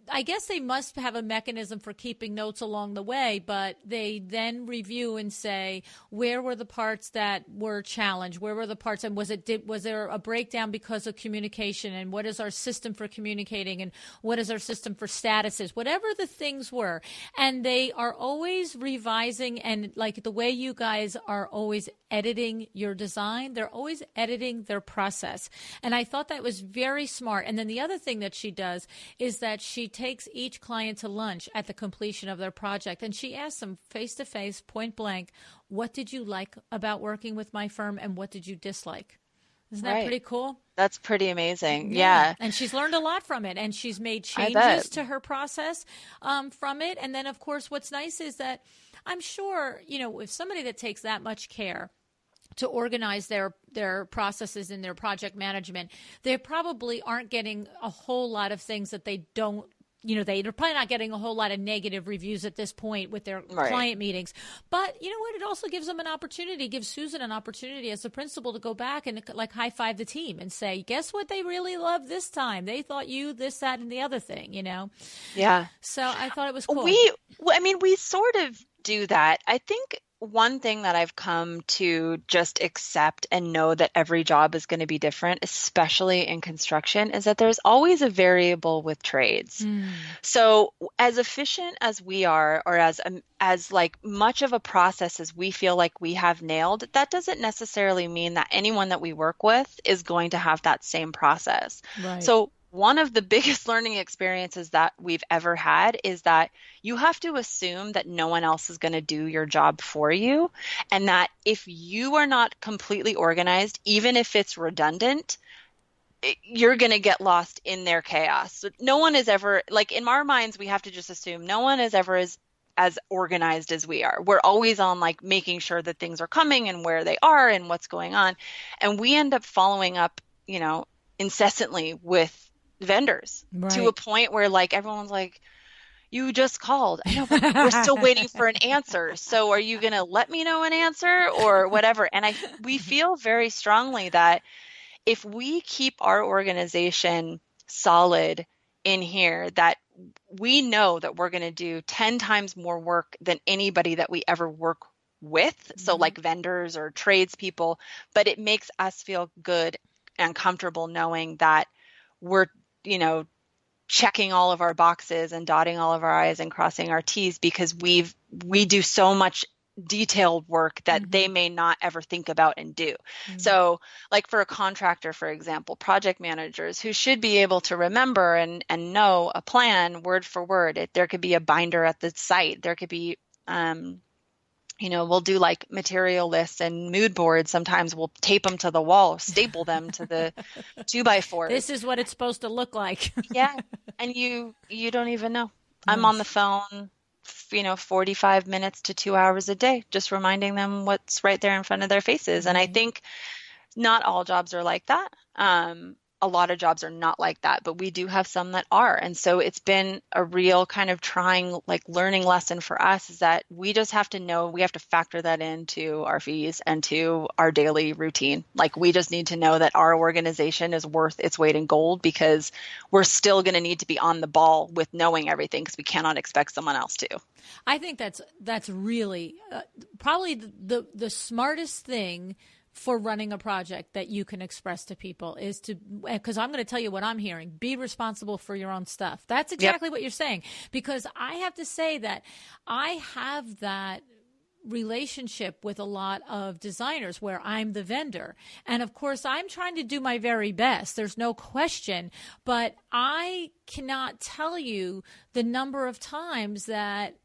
I guess they must have a mechanism for keeping notes along the way, but they then review and say, where were the parts that were challenged? Where were the parts? And was there a breakdown because of communication? And what is our system for communicating? And what is our system for statuses? Whatever the things were. And they are always revising, and like the way you guys are always editing your design, they're always editing their process. And I thought that was very smart. And then the other thing that she does is that she takes each client to lunch at the completion of their project, and she asks them face to face, point blank, what did you like about working with my firm, and what did you dislike? Isn't that pretty cool? That's pretty amazing. Yeah. And she's learned a lot from it, and she's made changes to her process from it. And then, of course, what's nice is that I'm sure, if somebody that takes that much care to organize their processes in their project management, they probably aren't getting a whole lot of things that they don't, they're probably not getting a whole lot of negative reviews at this point with their client meetings. But you know what? It also gives them an opportunity, gives Susan an opportunity as the principal to go back and like high five the team and say, guess what they really loved this time? They thought you this, that, and the other thing, Yeah. So I thought it was cool. We sort of do that. I think one thing that I've come to just accept and know that every job is going to be different, especially in construction, is that there's always a variable with trades. So as efficient as we are, or as like much of a process as we feel like we have nailed, that doesn't necessarily mean that anyone that we work with is going to have that same process. Right. So one of the biggest learning experiences that we've ever had is that you have to assume that no one else is going to do your job for you, and that if you are not completely organized, even if it's redundant, you're going to get lost in their chaos. So no one is ever, like in our minds, we have to just assume no one is ever as organized as we are. We're always on like making sure that things are coming and where they are and what's going on. And we end up following up, incessantly with vendors to a point where like everyone's like, you just called. I know, but we're still waiting for an answer. So are you going to let me know an answer or whatever? And we feel very strongly that if we keep our organization solid in here, that we know that we're going to do 10 times more work than anybody that we ever work with. So like vendors or tradespeople, but it makes us feel good and comfortable knowing that we're checking all of our boxes and dotting all of our I's and crossing our T's, because we do so much detailed work that they may not ever think about and do. So like for a contractor, for example, project managers who should be able to remember and know a plan word for word. There could be a binder at the site. There could be, we'll do like material lists and mood boards. Sometimes we'll tape them to the wall, staple them to the 2x4. This is what it's supposed to look like. Yeah. And you don't even know. I'm on the phone, 45 minutes to 2 hours a day, just reminding them what's right there in front of their faces. And I think not all jobs are like that. A lot of jobs are not like that, but we do have some that are. And so it's been a real kind of trying, like learning lesson for us, is that we just have to know, we have to factor that into our fees and to our daily routine. Like we just need to know that our organization is worth its weight in gold, because we're still going to need to be on the ball with knowing everything, because we cannot expect someone else to. I think that's really probably the smartest thing for running a project that you can express to people is to, because I'm going to tell you what I'm hearing, be responsible for your own stuff. That's exactly what you're saying, because I have to say that I have that relationship with a lot of designers where I'm the vendor. And of course, I'm trying to do my very best. There's no question. But I cannot tell you the number of times that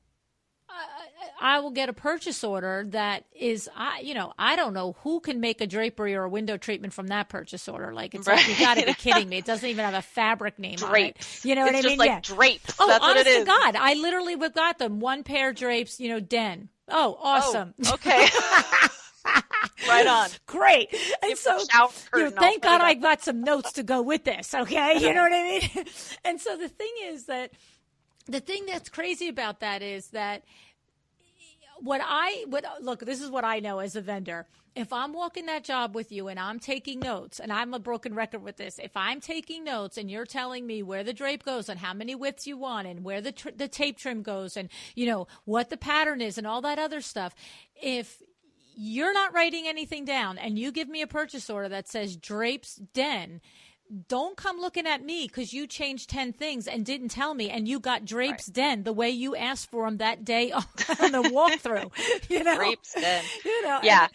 I will get a purchase order that is, I don't know who can make a drapery or a window treatment from that purchase order. Like, it's like, you got to be kidding me. It doesn't even have a fabric name on it. You know what I mean? It's just like drapes. Oh, that's honest what it to is. God, I literally got them. One pair of drapes, Den. Oh, awesome. Oh, okay. Right on. Great. And so, thank God I got some notes to go with this. Okay. You know what I mean? And so the thing is that the thing that's crazy about that is that look, this is what I know as a vendor. If I'm walking that job with you and I'm taking notes, and I'm a broken record with this, if I'm taking notes and you're telling me where the drape goes and how many widths you want and where the tape trim goes and, what the pattern is and all that other stuff, if you're not writing anything down and you give me a purchase order that says drapes den, don't come looking at me because you changed 10 things and didn't tell me, and you got drapes den the way you asked for them that day on the walkthrough. Drapes den. Yeah.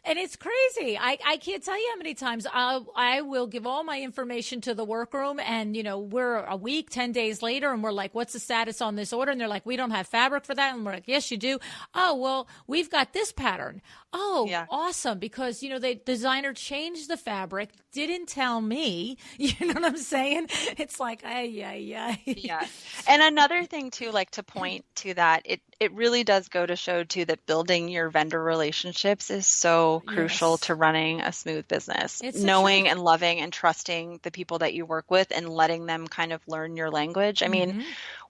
And it's crazy. I can't tell you how many times I will give all my information to the workroom, and, we're a week, 10 days later, and we're like, what's the status on this order? And they're like, we don't have fabric for that. And we're like, yes, you do. Oh, well, we've got this pattern. Oh, awesome. Because, the designer changed the fabric, didn't tell me. You know what I'm saying? It's like, Yeah. And another thing, too, like to point to that, it really does go to show, too, that building your vendor relationships is so crucial to running a smooth business. It's knowing and loving and trusting the people that you work with and letting them kind of learn your language. I mean,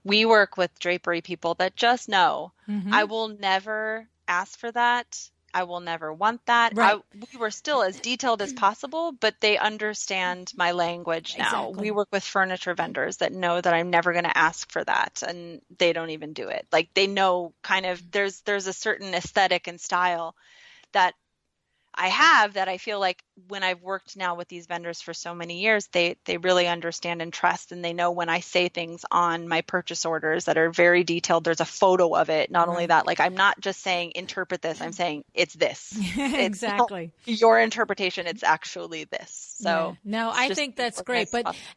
we work with drapery people that just know, I will never ask for that. I will never want that. Right. We were still as detailed as possible, but they understand my language now. Exactly. We work with furniture vendors that know that I'm never going to ask for that, and they don't even do it. Like, they know kind of there's a certain aesthetic and style that I have that I feel like when I've worked now with these vendors for so many years, they really understand and trust, and they know when I say things on my purchase orders that are very detailed, there's a photo of it. Not only that, like, I'm not just saying interpret this, I'm saying it's this. Exactly. It's your interpretation, it's actually this. So no, I think that's great.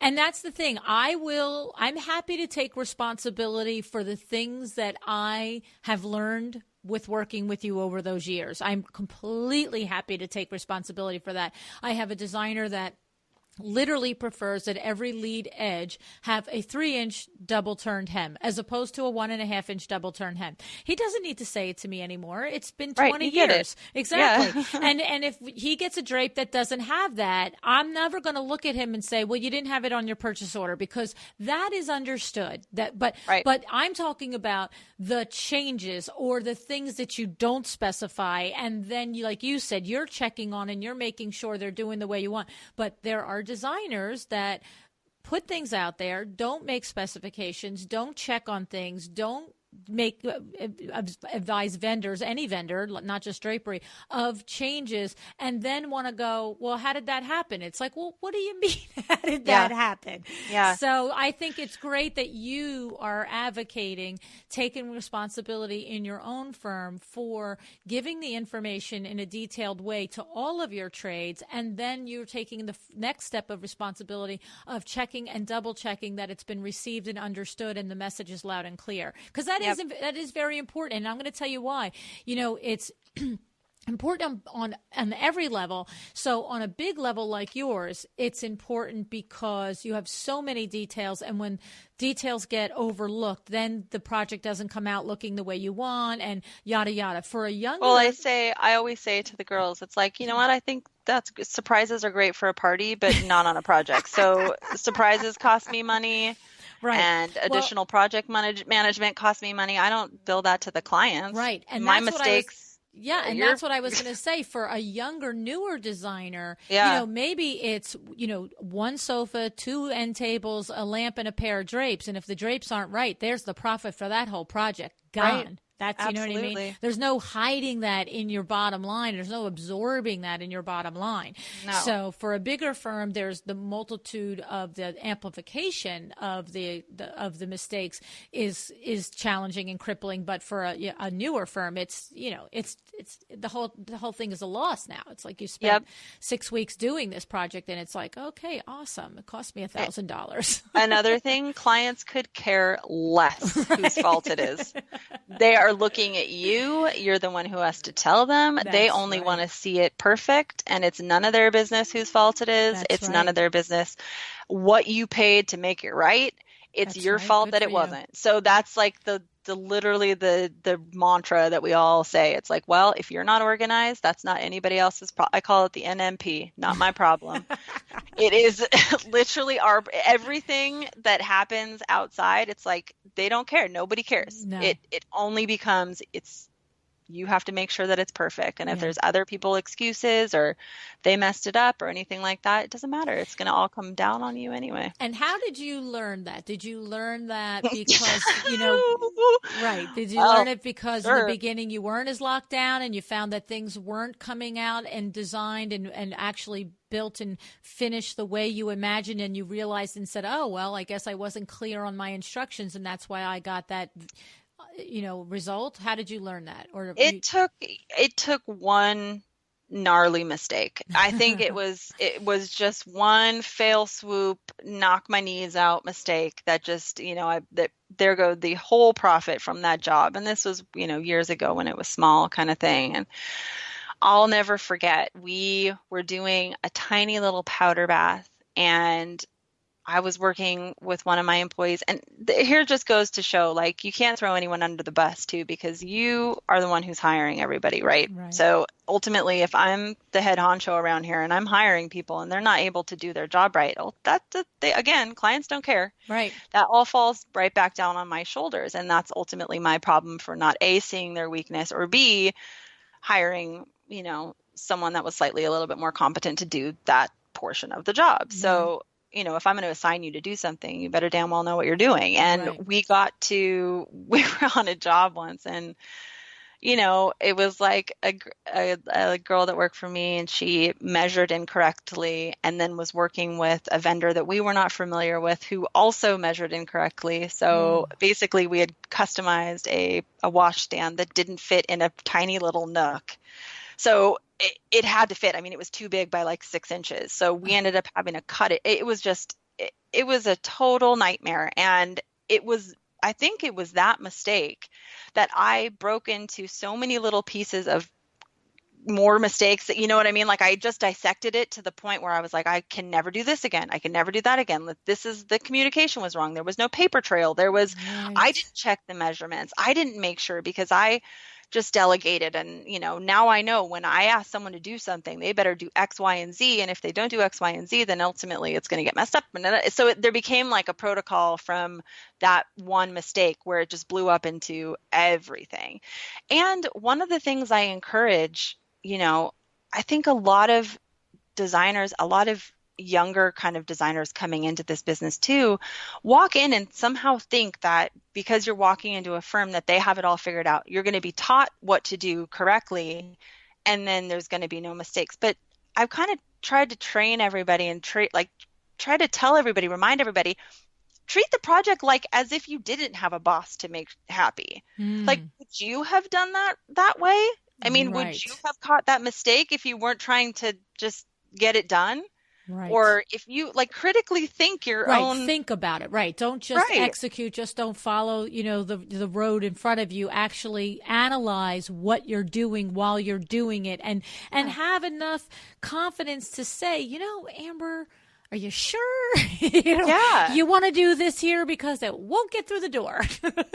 And that's the thing. I'm happy to take responsibility for the things that I have learned with working with you over those years. I'm completely happy to take responsibility for that. I have a designer that literally prefers that every lead edge have a 3-inch double turned hem as opposed to a 1.5-inch double turned hem. He doesn't need to say it to me anymore. It's been 20 years. Exactly. Yeah. And if he gets a drape that doesn't have that, I'm never going to look at him and say, well, you didn't have it on your purchase order, because that is understood. But I'm talking about the changes or the things that you don't specify. And then, like you said, you're checking on and you're making sure they're doing the way you want. But there are designers that put things out there, don't make specifications, don't check on things, don't make advise vendors, any vendor, not just drapery, of changes, and then want to go, well, how did that happen? It's like, well, what do you mean, how did that happen? Yeah. So I think it's great that you are advocating taking responsibility in your own firm for giving the information in a detailed way to all of your trades, and then you're taking the next step of responsibility of checking and double checking that it's been received and understood and the message is loud and clear, because that is very important. And I'm going to tell you why. It's important on every level. So on a big level like yours, it's important because you have so many details, and when details get overlooked, then the project doesn't come out looking the way you want, and yada yada. For a younger, I always say to the girls, it's like, you know what, I think surprises are great for a party, but not on a project. So surprises cost me money. Right. And additional project management costs me money. I don't bill that to the clients. Right. And my mistakes. That's what I was going to say. For a younger, newer designer, maybe it's, one sofa, 2 end tables, a lamp, and a pair of drapes. And if the drapes aren't right, there's the profit for that whole project gone. Right. That's, you know what I mean? Absolutely. There's no hiding that in your bottom line. There's no absorbing that in your bottom line. No. So for a bigger firm, there's the multitude of the amplification of the mistakes is challenging and crippling. But for a newer firm, it's, you know, it's the whole thing is a loss now. It's like you spent 6 weeks doing this project and it's like, okay, awesome. It cost me $1,000. Another thing, clients could care less whose fault it is. They are looking at you. You're the one who has to tell them. They only want to see it perfect, and it's none of their business whose fault it is. It's none of their business what you paid to make it right. It's your fault that it wasn't. So that's like the literally the mantra that we all say. It's like, well, if you're not organized, that's not anybody else's problem. I call it the NMP, not my problem. It is literally everything that happens outside. It's like, they don't care. Nobody cares. No. It only becomes, you have to make sure that it's perfect. And if there's other people excuses or they messed it up or anything like that, it doesn't matter. It's going to all come down on you anyway. And how did you learn that? Did you learn that because, you know, right. Did you learn it because in the beginning you weren't as locked down and you found that things weren't coming out and designed and actually built and finished the way you imagined, and you realized and said, oh, well, I guess I wasn't clear on my instructions and that's why I got that, you know, result? How did you learn that? Or it took one gnarly mistake. I think it was just one fail swoop, knock my knees out mistake that just, you know, there go the whole profit from that job. And this was, you know, years ago when it was small kind of thing. And I'll never forget, we were doing a tiny little powder bath, and I was working with one of my employees, and here just goes to show, like, you can't throw anyone under the bus too, because you are the one who's hiring everybody, right? So ultimately, if I'm the head honcho around here and I'm hiring people and they're not able to do their job right, again, clients don't care. Right. That all falls right back down on my shoulders. And that's ultimately my problem for not A, seeing their weakness, or B, hiring, you know, someone that was slightly a little bit more competent to do that portion of the job. So, you know, if I'm going to assign you to do something, you better damn well know what you're doing. And we were on a job once, and, you know, it was like a girl that worked for me, and she measured incorrectly and then was working with a vendor that we were not familiar with who also measured incorrectly. So basically we had customized a wash stand that didn't fit in a tiny little nook. So it had to fit. I mean, it was too big by like 6 inches. So we ended up having to cut it. It was just, it was a total nightmare. And I think it was that mistake that I broke into so many little pieces of more mistakes that, you know what I mean? Like, I just dissected it to the point where I was like, I can never do this again. I can never do that again. The communication was wrong. There was no paper trail. I didn't check the measurements. I didn't make sure, because I just delegated. And, you know, now I know when I ask someone to do something, they better do X, Y, and Z. And if they don't do X, Y, and Z, then ultimately it's going to get messed up. And so there became like a protocol from that one mistake where it just blew up into everything. And one of the things I encourage, you know, I think a lot of designers, a lot of younger kind of designers coming into this business too, walk in and somehow think that because you're walking into a firm that they have it all figured out. You're going to be taught what to do correctly, and then there's going to be no mistakes. But I've kind of tried to train everybody and try to tell everybody, remind everybody, treat the project like as if you didn't have a boss to make happy. Like, would you have done that way? I mean, would you have caught that mistake if you weren't trying to just get it done? Right. Or if you like critically think your own. Think about it. Right. Don't just execute. Just don't follow, you know, the road in front of you. Actually analyze what you're doing while you're doing it, and have enough confidence to say, you know, Amber, are you sure? You want to do this here because it won't get through the door.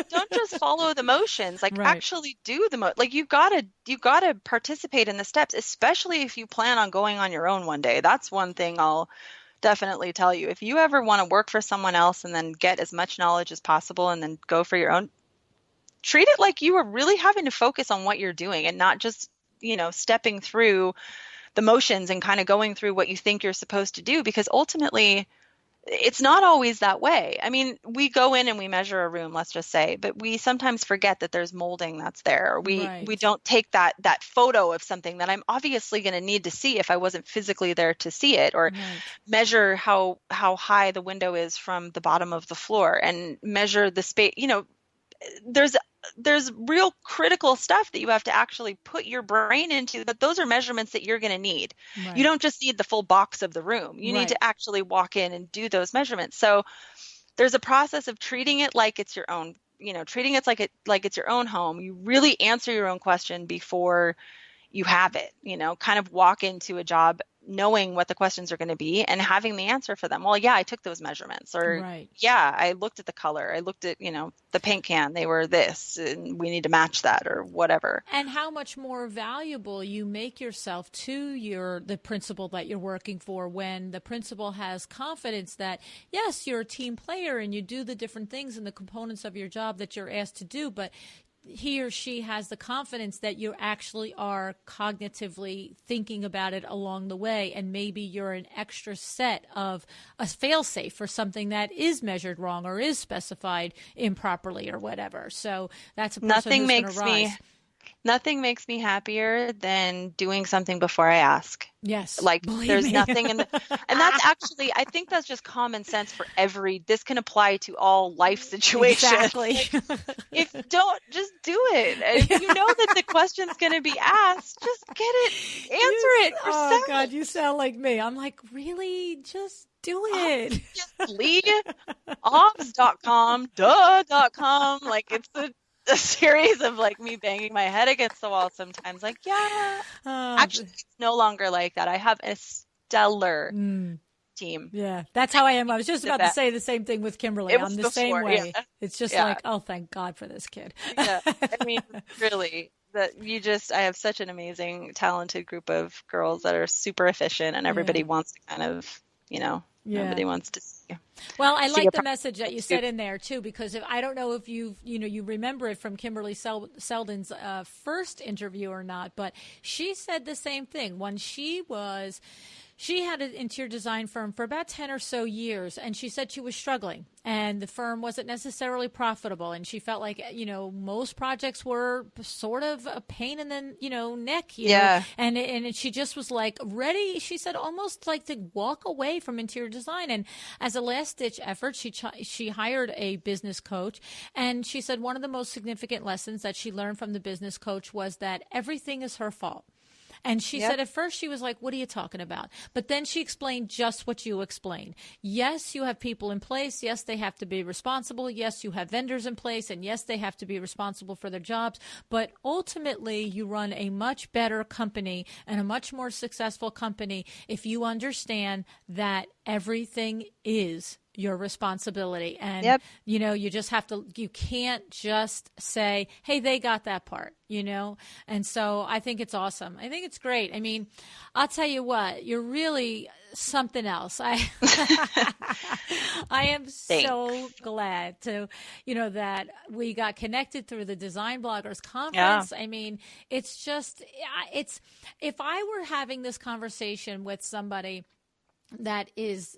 Don't just follow the motions. Like, actually do like you gotta participate in the steps, especially if you plan on going on your own one day. That's one thing I'll definitely tell you. If you ever want to work for someone else and then get as much knowledge as possible and then go for your own, treat it like you are really having to focus on what you're doing and not just, you know, stepping through the motions and kind of going through what you think you're supposed to do, because ultimately it's not always that way. I mean, we go in and we measure a room, let's just say, but we sometimes forget that there's molding that's there. Or we Right. don't take that photo of something that I'm obviously going to need to see if I wasn't physically there to see it, or Right. measure how high the window is from the bottom of the floor and measure the space. There's there's real critical stuff that you have to actually put your brain into, but those are measurements that you're going to need. You Right. don't just need the full box of the room. You need Right. to actually walk in and do those measurements. So there's a process of treating it like it's your own, treating it like it's your own home. You really answer your own question before you have it, kind of walk into a job knowing what the questions are going to be and having the answer for them. Well, yeah, I took those measurements, or Right. yeah, I looked at the color. I looked at, the paint can, they were this and we need to match that or whatever. And how much more valuable you make yourself to the principal that you're working for, when the principal has confidence that, yes, you're a team player and you do the different things and the components of your job that you're asked to do, but he or she has the confidence that you actually are cognitively thinking about it along the way, and maybe you're an extra set of a fail-safe for something that is measured wrong or is specified improperly or whatever. So that's a person Nothing who's going to makes me rise. Nothing makes me happier than doing something before I ask. Yes, Like believe there's me. nothing and that's actually, I think that's just common sense for this can apply to all life situations. Exactly. If don't just do it. And if you know that the question's going to be asked, just get it, answer it Oh yourself. God, you sound like me. I'm like, really? Just do it. Obviously, obs.com, duh.com. Like it's a series of like me banging my head against the wall sometimes. Like, yeah, Oh, actually, it's no longer like that. I have a stellar team. yeah, that's how I am. I was just The about to best. say the same thing with Kimberly. It I'm was the same before, way. yeah. It's just Yeah. like, oh, thank God for this kid. Yeah. I mean, really, I have such an amazing, talented group of girls that are super efficient, and everybody wants to kind of, Yeah. nobody wants to Well, I see like a the message that you problem. said in there too, because if I don't know if you remember it from Kimberly Seldon's first interview or not, but she said the same thing when she had an interior design firm for about 10 or so years, and she said she was struggling and the firm wasn't necessarily profitable, and she felt like most projects were sort of a pain in the neck, Yeah. and she just was like ready, she said, almost like to walk away from interior design. And as a last ditch effort, she hired a business coach, and she said one of the most significant lessons that she learned from the business coach was that everything is her fault. And she Yep. said at first she was like, what are you talking about? But then she explained just what you explained. Yes, you have people in place. Yes, they have to be responsible. Yes, you have vendors in place. And yes, they have to be responsible for their jobs. But ultimately, you run a much better company and a much more successful company if you understand that everything is your responsibility. And, Yep. you just have to, you can't just say, hey, they got that part, And so I think it's awesome. I think it's great. I mean, I'll tell you what, you're really something else. I am so glad that we got connected through the Design Bloggers Conference. Yeah. I mean, it's just, if I were having this conversation with somebody that is,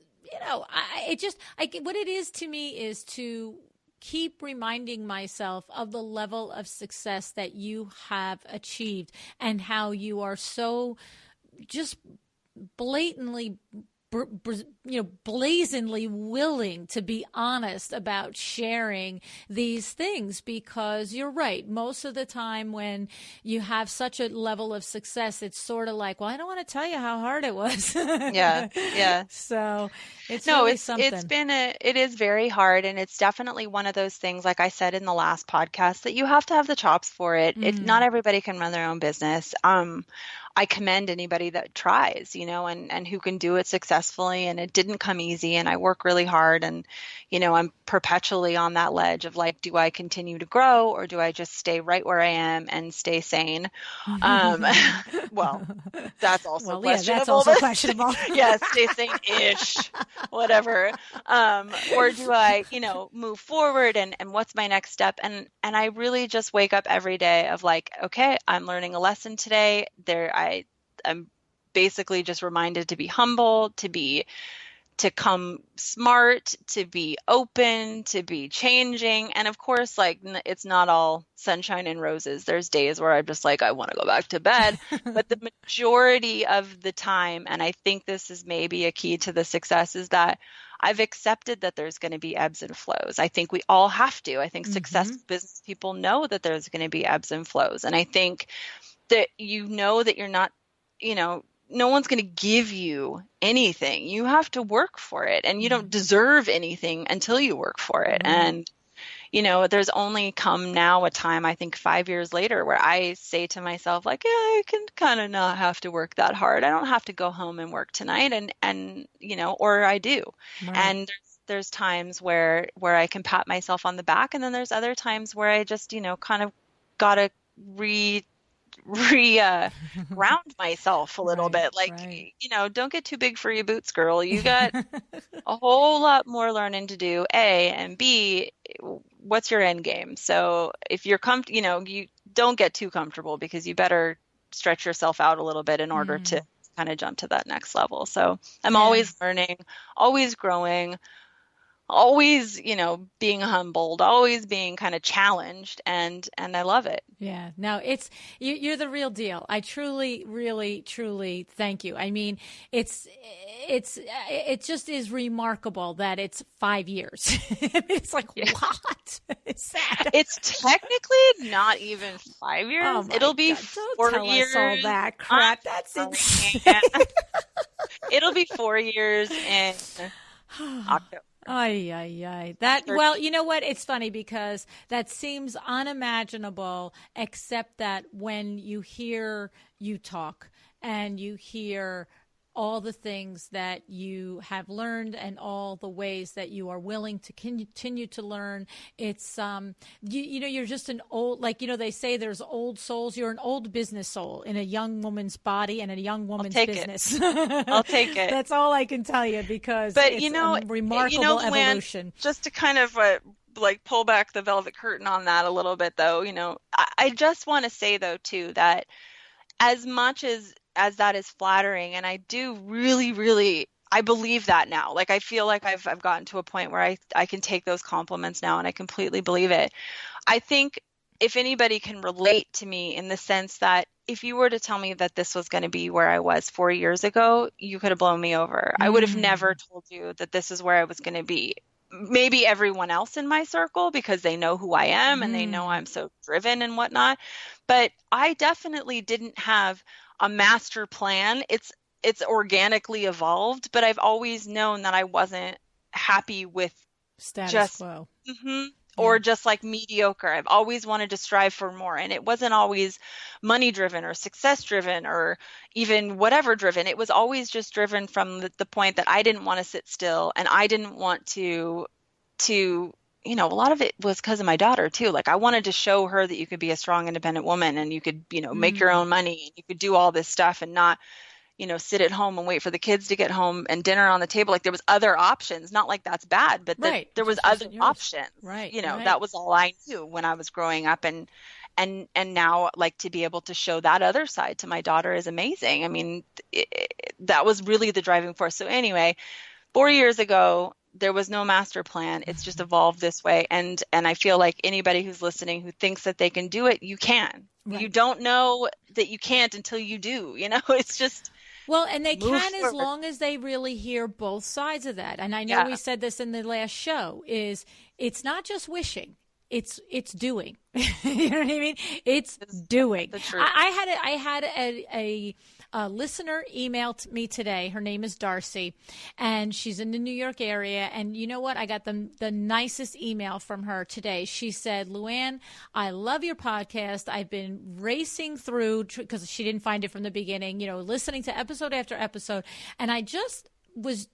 what it is to me is to keep reminding myself of the level of success that you have achieved and how you are so just blatantly blazingly willing to be honest about sharing these things, because you're right. Most of the time when you have such a level of success, it's sort of like, well, I don't want to tell you how hard it was. Yeah. Yeah. So it's something. It is very hard. And it's definitely one of those things, like I said in the last podcast, that you have to have the chops for it. Not everybody can run their own business. I commend anybody that tries, and who can do it successfully. And it didn't come easy, and I work really hard, and, I'm perpetually on that ledge of like, do I continue to grow, or do I just stay right where I am and stay sane? Well, that's also questionable. Yeah, that's also questionable. Yeah, stay sane-ish, whatever. Or do I, move forward, and what's my next step? And I really just wake up every day of like, okay, I'm learning a lesson today. I'm basically just reminded to be humble, to be come smart, to be open, to be changing. And of course, like it's not all sunshine and roses. There's days where I'm just like, I want to go back to bed. But the majority of the time, and I think this is maybe a key to the success, is that I've accepted that there's going to be ebbs and flows. I think we all have to. I think successful business people know that there's going to be ebbs and flows. And I think that that you're not, no one's going to give you anything. You have to work for it, and you don't deserve anything until you work for it. And, there's only come now a time, I think 5 years later, where I say to myself, like, yeah, I can kind of not have to work that hard. I don't have to go home and work tonight. And or I do. Right. And there's times where I can pat myself on the back. And then there's other times where I just, kind of got to ground myself a little bit. Like, don't get too big for your boots, girl. You got a whole lot more learning to do, A, and B, what's your end game? So if you're you don't get too comfortable, because you better stretch yourself out a little bit in order to kind of jump to that next level. So I'm always learning, always growing, always, being humbled, always being kind of challenged, and I love it. Yeah, no, you're the real deal. I truly, really, truly thank you. I mean, it just is remarkable that it's 5 years. It's like, what is that? It's technically not even 5 years. Oh It'll be God, 4 don't tell years. us all that crap. That's insane. It'll be 4 years in October. Well, you know what? It's funny because that seems unimaginable, except that when you hear you talk and you hear all the things that you have learned and all the ways that you are willing to continue to learn, it's you're just an old, like, they say there's old souls. You're an old business soul in a young woman's body and a young woman's business. I'll take it. That's all I can tell you, because it's a remarkable evolution. Just to kind of pull back the velvet curtain on that a little bit, though, I just want to say, though, too, that as much as that is flattering, and I do really, really, I believe that now. Like, I feel like I've gotten to a point where I can take those compliments now, and I completely believe it. I think if anybody can relate to me in the sense that if you were to tell me that this was going to be where I was 4 years ago, you could have blown me over. I would have never told you that this is where I was going to be. Maybe everyone else in my circle, because they know who I am and they know I'm so driven and whatnot. But I definitely didn't have a master plan. It's organically evolved, but I've always known that I wasn't happy with status quo. Or just like mediocre. I've always wanted to strive for more, and it wasn't always money driven or success driven or even whatever driven. It was always just driven from the point that I didn't want to sit still, and I didn't want to a lot of it was because of my daughter too. Like, I wanted to show her that you could be a strong, independent woman, and you could, make your own money, and you could do all this stuff and not, sit at home and wait for the kids to get home and dinner on the table. Like, there was other options. Not like that's bad, but there was other options. Right. That was all I knew when I was growing up. And now, like, to be able to show that other side to my daughter is amazing. I mean, that was really the driving force. So anyway, 4 years ago, there was no master plan. It's just evolved this way. And I feel like anybody who's listening who thinks that they can do it, you can. Right. You don't know that you can't until you do. It's just. Well, and they can as long as they really hear both sides of that. And I know we said this in the last show, is it's not just wishing. It's doing. You know what I mean? It's doing. I had a listener emailed me today. Her name is Darcy, and she's in the New York area. And you know what? I got the nicest email from her today. She said, Luann, I love your podcast. I've been racing through, because she didn't find it from the beginning, listening to episode after episode. And I just was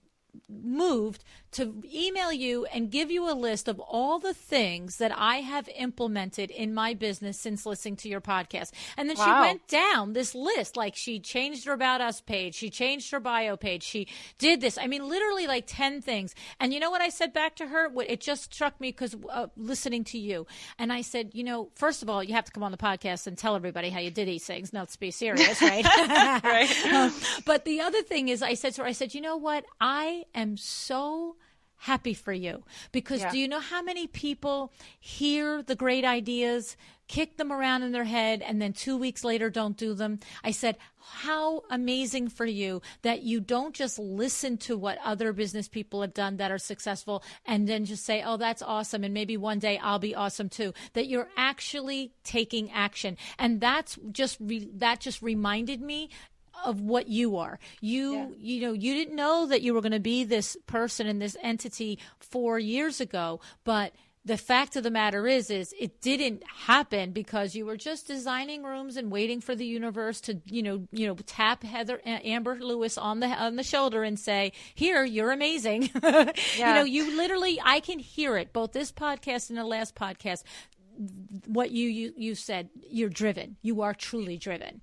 moved to email you and give you a list of all the things that I have implemented in my business since listening to your podcast. And then she went down this list. Like, she changed her About Us page. She changed her bio page. She did this. I mean, literally like 10 things. And you know what I said back to her? It just struck me because listening to you. And I said, first of all, you have to come on the podcast and tell everybody how you did these things. Now, let's be serious, right? Right. But the other thing is, I said to her, you know what? I I am so happy for you, because do you know how many people hear the great ideas, kick them around in their head, and then 2 weeks later don't do them? I said, how amazing for you that you don't just listen to what other business people have done that are successful and then just say, oh, that's awesome, and maybe one day I'll be awesome too. That you're actually taking action. And that just reminded me of what you are. You know, you didn't know that you were going to be this person and this entity 4 years ago, but the fact of the matter is it didn't happen because you were just designing rooms and waiting for the universe to, you know, tap Amber Lewis on the shoulder and say, here, you're amazing. You know, you literally, I can hear it, both this podcast and the last podcast, what you said, you're driven. You are truly driven.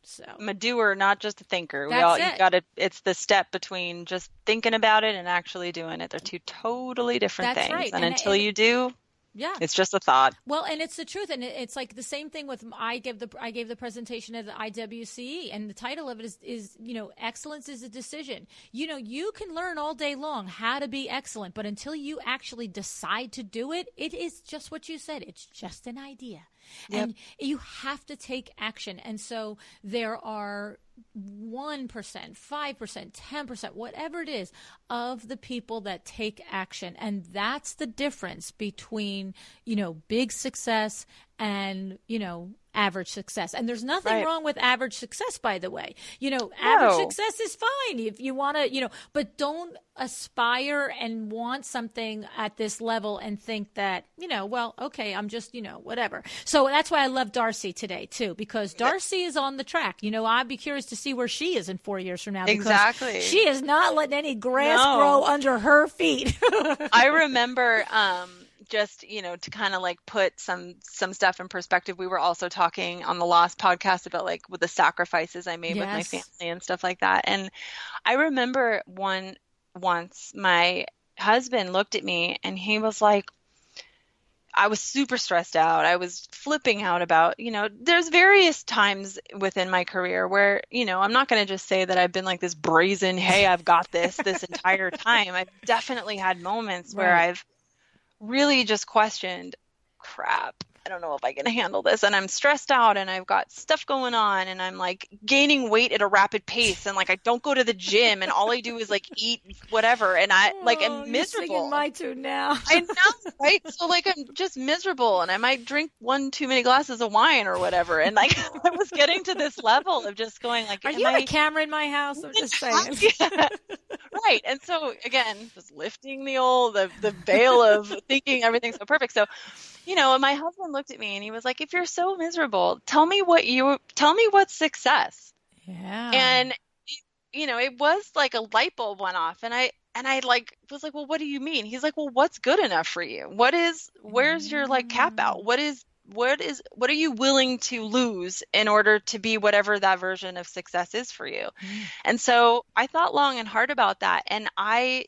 So I'm a doer, not just a thinker. That's it's the step between just thinking about it and actually doing it. They're two totally different That's things. right. And until you do, it's just a thought. Well, and it's the truth, and it's like the same thing with I gave the presentation at the IWCE, and the title of it is you know, excellence is a decision. You know, you can learn all day long how to be excellent, but until you actually decide to do it, it is just what you said. It's just an idea. Yep. And you have to take action. And so there are 1%, 5%, 10%, whatever it is, of the people that take action. And that's the difference between, you know, big success and, you know, average success. And there's nothing wrong with average success, by the way. You know, average success is fine if you want to, you know, but don't aspire and want something at this level and think that, you know, well, okay, I'm just, you know, whatever. So that's why I love Darcy today too, because Darcy is on the track. You know, I'd be curious to see where she is in 4 years from now. Exactly. She is not letting any grass grow under her feet. I remember, just, you know, to kind of like put some stuff in perspective, we were also talking on the last podcast about like with the sacrifices I made with my family and stuff like that. And I remember once my husband looked at me and he was like, I was super stressed out. I was flipping out about, you know, there's various times within my career where, you know, I'm not going to just say that I've been like this brazen, hey, I've got this entire time. I've definitely had moments where I've really just questioned, crap, I don't know if I can handle this, and I'm stressed out and I've got stuff going on and I'm like gaining weight at a rapid pace and like I don't go to the gym and all I do is like eat whatever and I like am miserable. You're singing my tune now. I know, right? So like I'm just miserable and I might drink 1 too many glasses of wine or whatever, and like I was getting to this level of just going like, are you on a camera in my house? I'm just saying. Right. And so again, just lifting the veil of thinking everything's so perfect. So, you know, my husband looked at me and he was like, if you're so miserable, tell me what's success. Yeah. And, you know, it was like a light bulb went off and I like was like, well, what do you mean? He's like, well, what's good enough for you? Where's your like cap out? What are you willing to lose in order to be whatever that version of success is for you? And so I thought long and hard about that. And I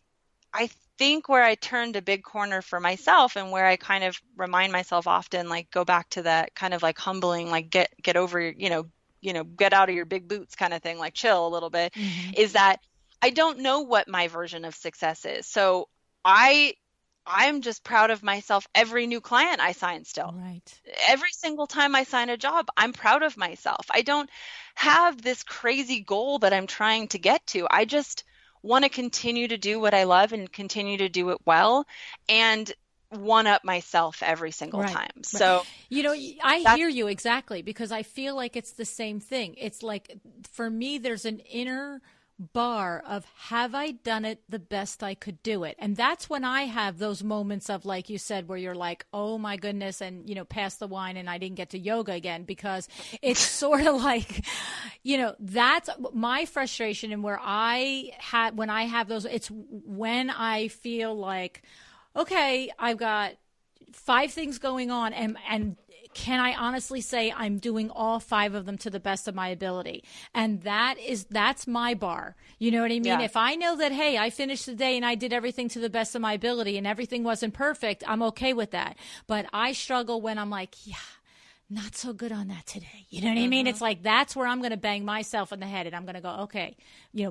think where I turned a big corner for myself and where I kind of remind myself often, like go back to that kind of like humbling, like get over, you know, get out of your big boots kind of thing, like chill a little bit, is that I don't know what my version of success is. So I'm just proud of myself every new client I sign still. Right. Every single time I sign a job, I'm proud of myself. I don't have this crazy goal that I'm trying to get to. I just want to continue to do what I love and continue to do it well and one up myself every single time. So, you know, I hear you exactly, because I feel like it's the same thing. It's like, for me, there's an inner bar of, have I done it the best I could do it? And that's when I have those moments of, like you said, where you're like, oh my goodness, and, you know, pass the wine and I didn't get to yoga again, because it's sort of like, you know, that's my frustration. And when I have those, it's when I feel like, okay, I've got 5 things going on and can I honestly say I'm doing all 5 of them to the best of my ability? And that's my bar. You know what I mean? Yeah. If I know that, hey, I finished the day and I did everything to the best of my ability and everything wasn't perfect, I'm okay with that. But I struggle when I'm like, yeah, not so good on that today. You know what I mean? It's like, that's where I'm going to bang myself in the head and I'm going to go, okay,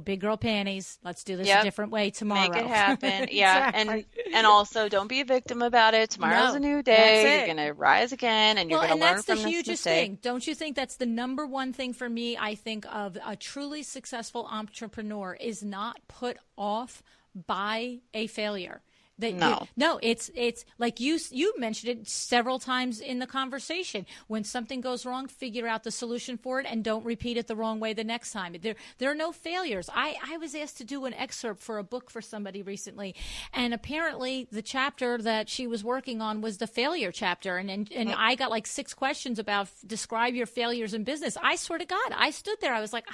big girl panties. Let's do this a different way tomorrow. Make it happen. Yeah. Exactly. And also don't be a victim about it. Tomorrow's a new that's day. it. You're going to rise again and you're going to learn that's from the this hugest mistake. thing. Don't you think that's the number one thing for me? I think of a truly successful entrepreneur is not put off by a failure. It's like you mentioned it several times in the conversation. When something goes wrong, figure out the solution for it and don't repeat it the wrong way the next time. There are no failures. I was asked to do an excerpt for a book for somebody recently, and apparently the chapter that she was working on was the failure chapter, and I got like 6 questions about describe your failures in business. I swear to God, I stood there. I was like,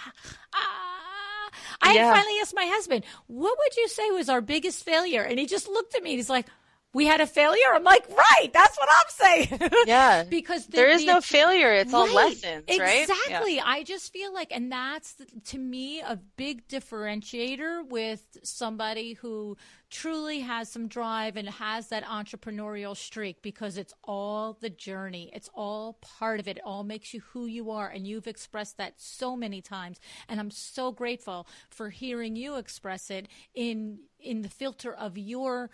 I finally asked my husband, what would you say was our biggest failure? And he just looked at me. He's like, we had a failure? I'm like, right. That's what I'm saying. Yeah. Because there is no failure. It's all lessons, right? Exactly. Yeah. I just feel like, and that's, to me, a big differentiator with somebody who truly has some drive and has that entrepreneurial streak, because it's all the journey. It's all part of it. It all makes you who you are. And you've expressed that so many times. And I'm so grateful for hearing you express it in the filter of your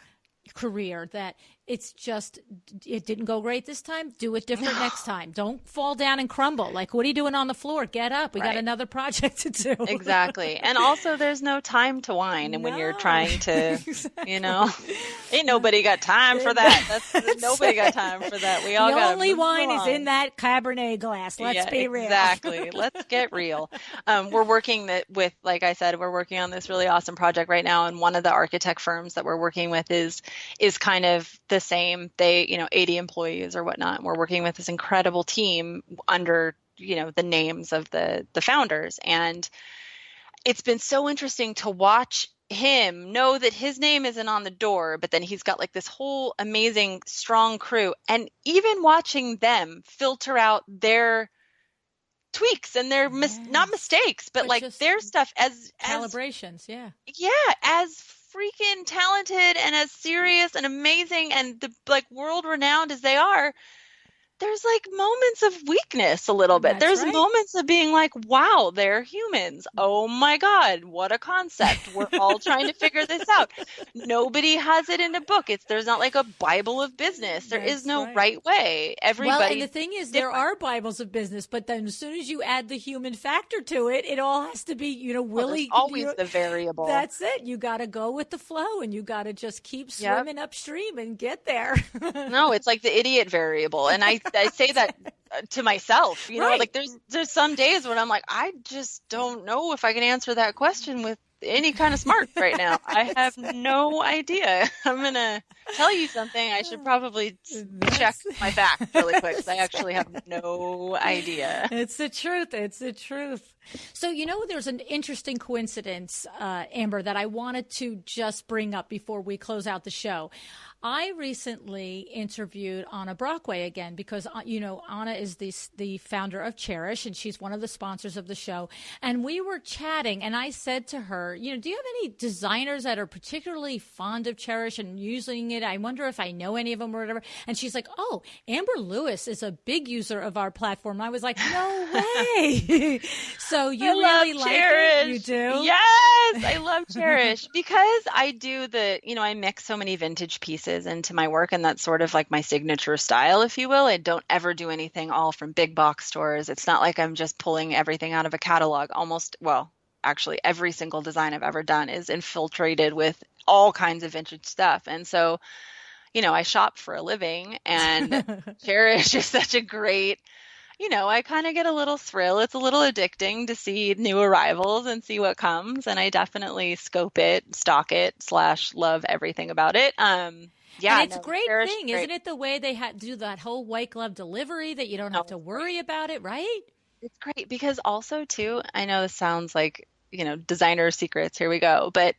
career, that it's just, it didn't go great this time. Do it different next time. Don't fall down and crumble. Like, what are you doing on the floor? Get up. We got another project to do. Exactly. And also, there's no time to whine when you're trying to, ain't nobody got time for that. Nobody got time for that. We all got the only wine is in that Cabernet glass. Let's be real. Exactly. Let's get real. We're working with, like I said, we're working on this really awesome project right now. And one of the architect firms that we're working with is kind of the same. They, 80 employees or whatnot. And we're working with this incredible team under, the names of the founders. And it's been so interesting to watch him know that his name isn't on the door, but then he's got like this whole amazing, strong crew. And even watching them filter out their tweaks and their not mistakes, but like their stuff as calibrations. As freaking talented and as serious and amazing and world renowned as they are, there's like moments of weakness a little bit. There's moments of being like, wow, they're humans. Oh my God, what a concept. We're all trying to figure this out. Nobody has it in a book. There's not like a Bible of business. There is no right way. Everybody. And the thing is, there are Bibles of business, but then as soon as you add the human factor to it, it all has to be, really. Always the variable. That's it. You got to go with the flow and you got to just keep swimming upstream and get there. No, it's like the idiot variable. And I say that to myself, like there's some days when I'm like, I just don't know if I can answer that question with any kind of smarts right now. I have no idea. I'm going to tell you something. I should probably check my facts really quick because I actually have no idea. It's the truth. It's the truth. So, there's an interesting coincidence, Amber, that I wanted to just bring up before we close out the show. I recently interviewed Anna Brockway again because, Anna is the founder of Cherish, and she's one of the sponsors of the show. And we were chatting, and I said to her, do you have any designers that are particularly fond of Cherish and using it? I wonder if I know any of them or whatever. And she's like, oh, Amber Lewis is a big user of our platform. I was like, no way. So you really like it? You do? Yes, I love Cherish because I do I mix so many vintage pieces into my work, and that's sort of like my signature style, if you will. I don't ever do anything all from big box stores. It's not like I'm just pulling everything out of a catalog. Actually, every single design I've ever done is infiltrated with all kinds of vintage stuff. And so, I shop for a living, and Cherish is such a great, I kind of get a little thrill. It's a little addicting to see new arrivals and see what comes. And I definitely scope it, stock it, / love everything about it. And it's a great thing, isn't it? The way they do that whole white glove delivery that you don't have to worry about it, right? It's great because also too, I know this sounds like, designer secrets, here we go, but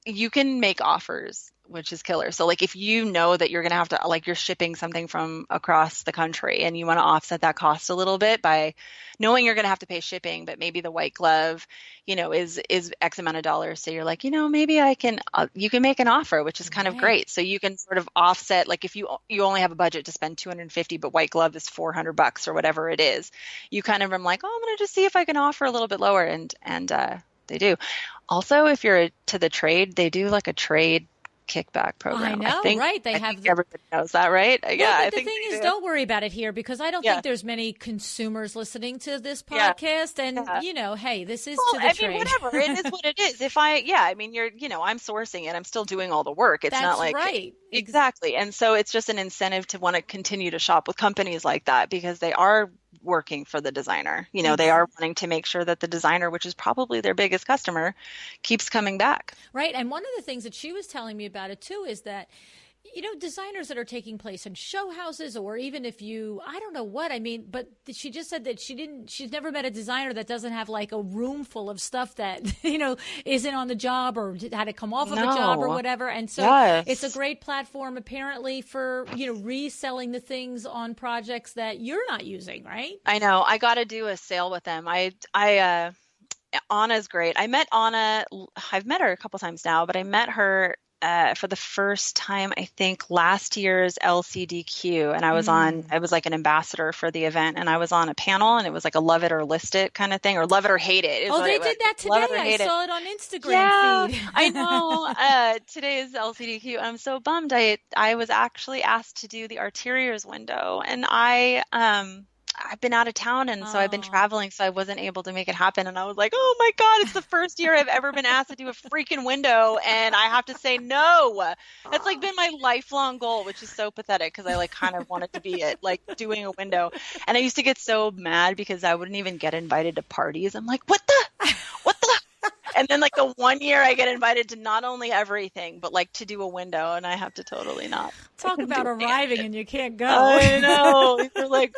you can make offers which is killer. So like if you know that you're going to have to, like you're shipping something from across the country and you want to offset that cost a little bit by knowing you're going to have to pay shipping, but maybe the white glove, is X amount of dollars. So you're like, maybe I can, you can make an offer, which is kind of great. So you can sort of offset, like if you only have a budget to spend 250, but white glove is $400 or whatever it is, you kind of am like, oh, I'm going to just see if I can offer a little bit lower. And they do. Also, if you're to the trade, they do like a trade kickback program. I know, right? They have everybody knows that, right? Yeah, but the thing is, don't worry about it here because I don't think there's many consumers listening to this podcast. And hey, this is to the trade. Whatever, it is what it is. I'm sourcing it. I'm still doing all the work. It's not like right. Exactly. And so it's just an incentive to want to continue to shop with companies like that because they are working for the designer. They are wanting to make sure that the designer, which is probably their biggest customer, keeps coming back. Right. And one of the things that she was telling me about it too is that designers that are taking place in show houses or even if I don't know what, but she just said that she's never met a designer that doesn't have like a room full of stuff that, isn't on the job or had to come off of a job or whatever. And so it's a great platform apparently for, reselling the things on projects that you're not using, right? I know. I got to do a sale with them. Anna's great. I met Anna. I've met her a couple times now, but I met her for the first time, I think last year's LCDQ. And I was like an ambassador for the event and I was on a panel and it was like a love it or list it kind of thing or love it or hate it. They did that today. I saw it on Instagram feed. I know. Today is LCDQ. I'm so bummed. I was actually asked to do the Arteriors window and I've been out of town and so I've been traveling, so I wasn't able to make it happen. And I was like, oh my God, it's the first year I've ever been asked to do a freaking window and I have to say no. That's like been my lifelong goal, which is so pathetic because I like kind of wanted to be it, like doing a window. And I used to get so mad because I wouldn't even get invited to parties. I'm like, what the? And then like the one year I get invited to not only everything, but like to do a window and I have to totally not. Talk about arriving and you can't go. I know. These are like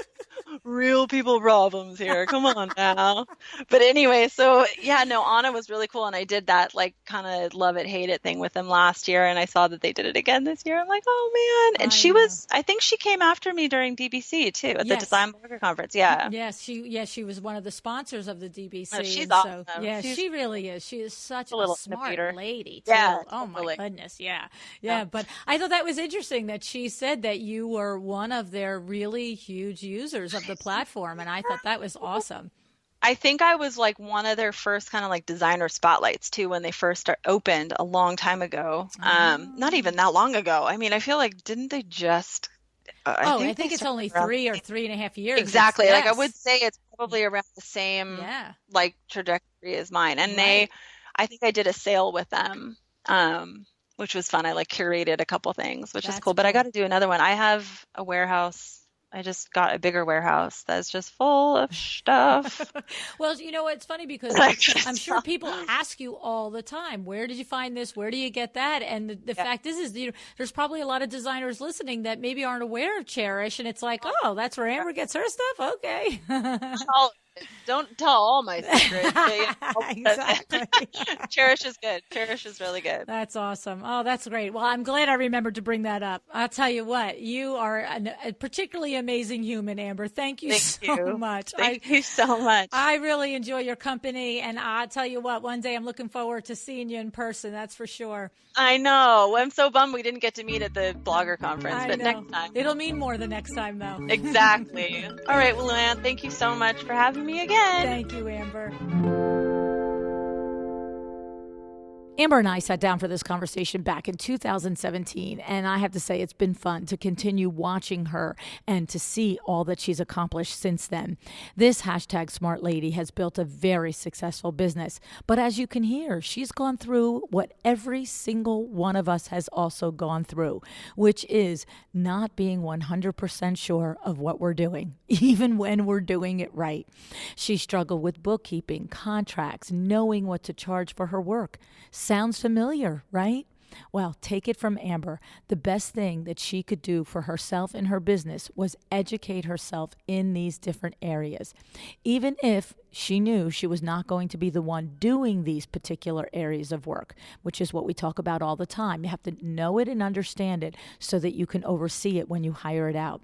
real people problems here. Come on now. But anyway, so Anna was really cool. And I did that like kind of love it, hate it thing with them last year. And I saw that they did it again this year. I'm like, oh man. And I think she came after me during DBC too at the Design Blogger Conference. Yeah. Yes. She was one of the sponsors of the DBC. Oh, she's awesome. She really is. She is such a smart lady too. Yeah, oh totally. My goodness. Yeah. But I thought that was interesting that she said that you were one of their really huge users of the platform. And I thought that was awesome. I think I was like one of their first kind of like designer spotlights too when they first opened a long time ago. Not even that long ago. I feel like didn't they just I think it's only 3 or 3.5 years. Exactly. Like I would say it's probably around the same like trajectory as mine. And I think I did a sale with them, which was fun. I like curated a couple things, which is cool. But I got to do another one. I have a warehouse. I just got a bigger warehouse that's just full of stuff. Well, it's funny because I'm sure people ask you all the time, where did you find this? Where do you get that? And the fact is there's probably a lot of designers listening that maybe aren't aware of Cherish. And it's like, oh, that's where Amber gets her stuff? Okay. Don't tell all my secrets. Exactly. Cherish is good. Cherish is really good. That's awesome. Oh, that's great. Well, I'm glad I remembered to bring that up. I'll tell you what, you are a particularly amazing human, Amber. Thank you so much. Thank you so much. I really enjoy your company, and I'll tell you what, one day I'm looking forward to seeing you in person. That's for sure. I know. I'm so bummed we didn't get to meet at the blogger conference, but next time. It'll mean more the next time, though. Exactly. All right, well, Luann, thank you so much for having me again. Thank you, Amber. Amber and I sat down for this conversation back in 2017, and I have to say it's been fun to continue watching her and to see all that she's accomplished since then. This hashtag smart lady has built a very successful business, but as you can hear, she's gone through what every single one of us has also gone through, which is not being 100% sure of what we're doing, even when we're doing it right. She struggled with bookkeeping, contracts, knowing what to charge for her work. Sounds familiar, right? Well, take it from Amber. The best thing that she could do for herself and her business was educate herself in these different areas. Even if she knew she was not going to be the one doing these particular areas of work, which is what we talk about all the time. You have to know it and understand it so that you can oversee it when you hire it out.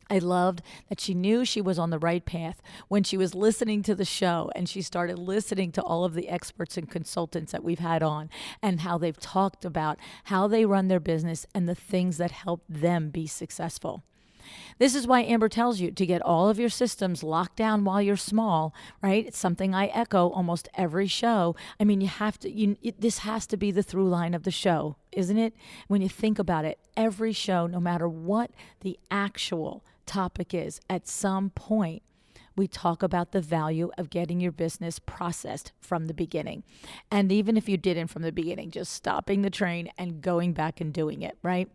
I loved that she knew she was on the right path when she was listening to the show and she started listening to all of the experts and consultants that we've had on and how they've talked about how they run their business and the things that help them be successful. This is why Amber tells you to get all of your systems locked down while you're small, right? It's something I echo almost every show. I mean, this has to be the through line of the show, isn't it? When you think about it, every show, no matter what the actual topic is, at some point, we talk about the value of getting your business processed from the beginning. And even if you didn't from the beginning, just stopping the train and going back and doing it, right?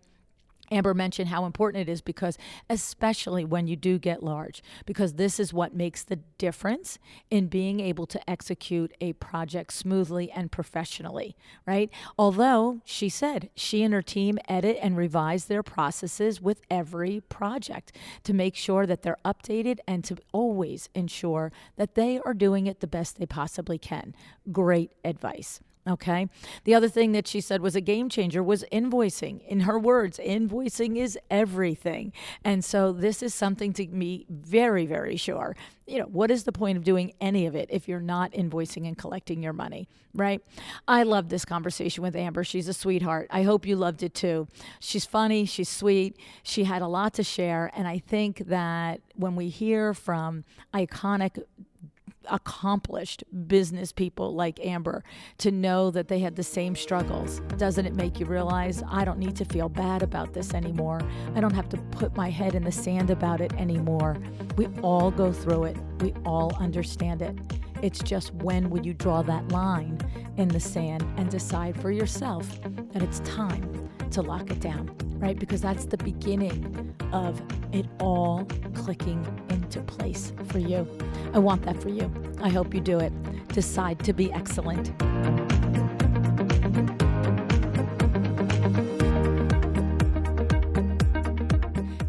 Amber mentioned how important it is because especially when you do get large, because this is what makes the difference in being able to execute a project smoothly and professionally, right? Although she said she and her team edit and revise their processes with every project to make sure that they're updated and to always ensure that they are doing it the best they possibly can. Great advice. Okay. The other thing that she said was a game changer was invoicing. In her words, invoicing is everything. And so this is something to be very, very sure. What is the point of doing any of it if you're not invoicing and collecting your money, right? I love this conversation with Amber. She's a sweetheart. I hope you loved it too. She's funny. She's sweet. She had a lot to share. And I think that when we hear from iconic accomplished business people like Amber, to know that they had the same struggles, doesn't it make you realize I don't need to feel bad about this anymore? I don't have to put my head in the sand about it anymore. We all go through it. We all understand it. It's just when would you draw that line in the sand and decide for yourself that it's time to lock it down, right? Because that's the beginning of it all clicking into place for you. I want that for you. I hope you do it. Decide to be excellent.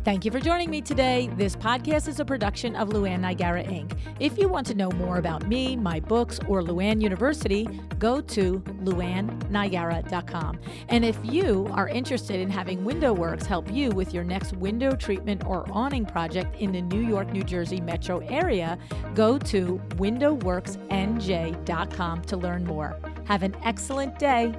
Thank you for joining me today. This podcast is a production of Luann Nigara, Inc. If you want to know more about me, my books, or Luann University, go to luannnigara.com. And if you are interested in having WindowWorks help you with your next window treatment or awning project in the New York, New Jersey metro area, go to windowworksnj.com to learn more. Have an excellent day.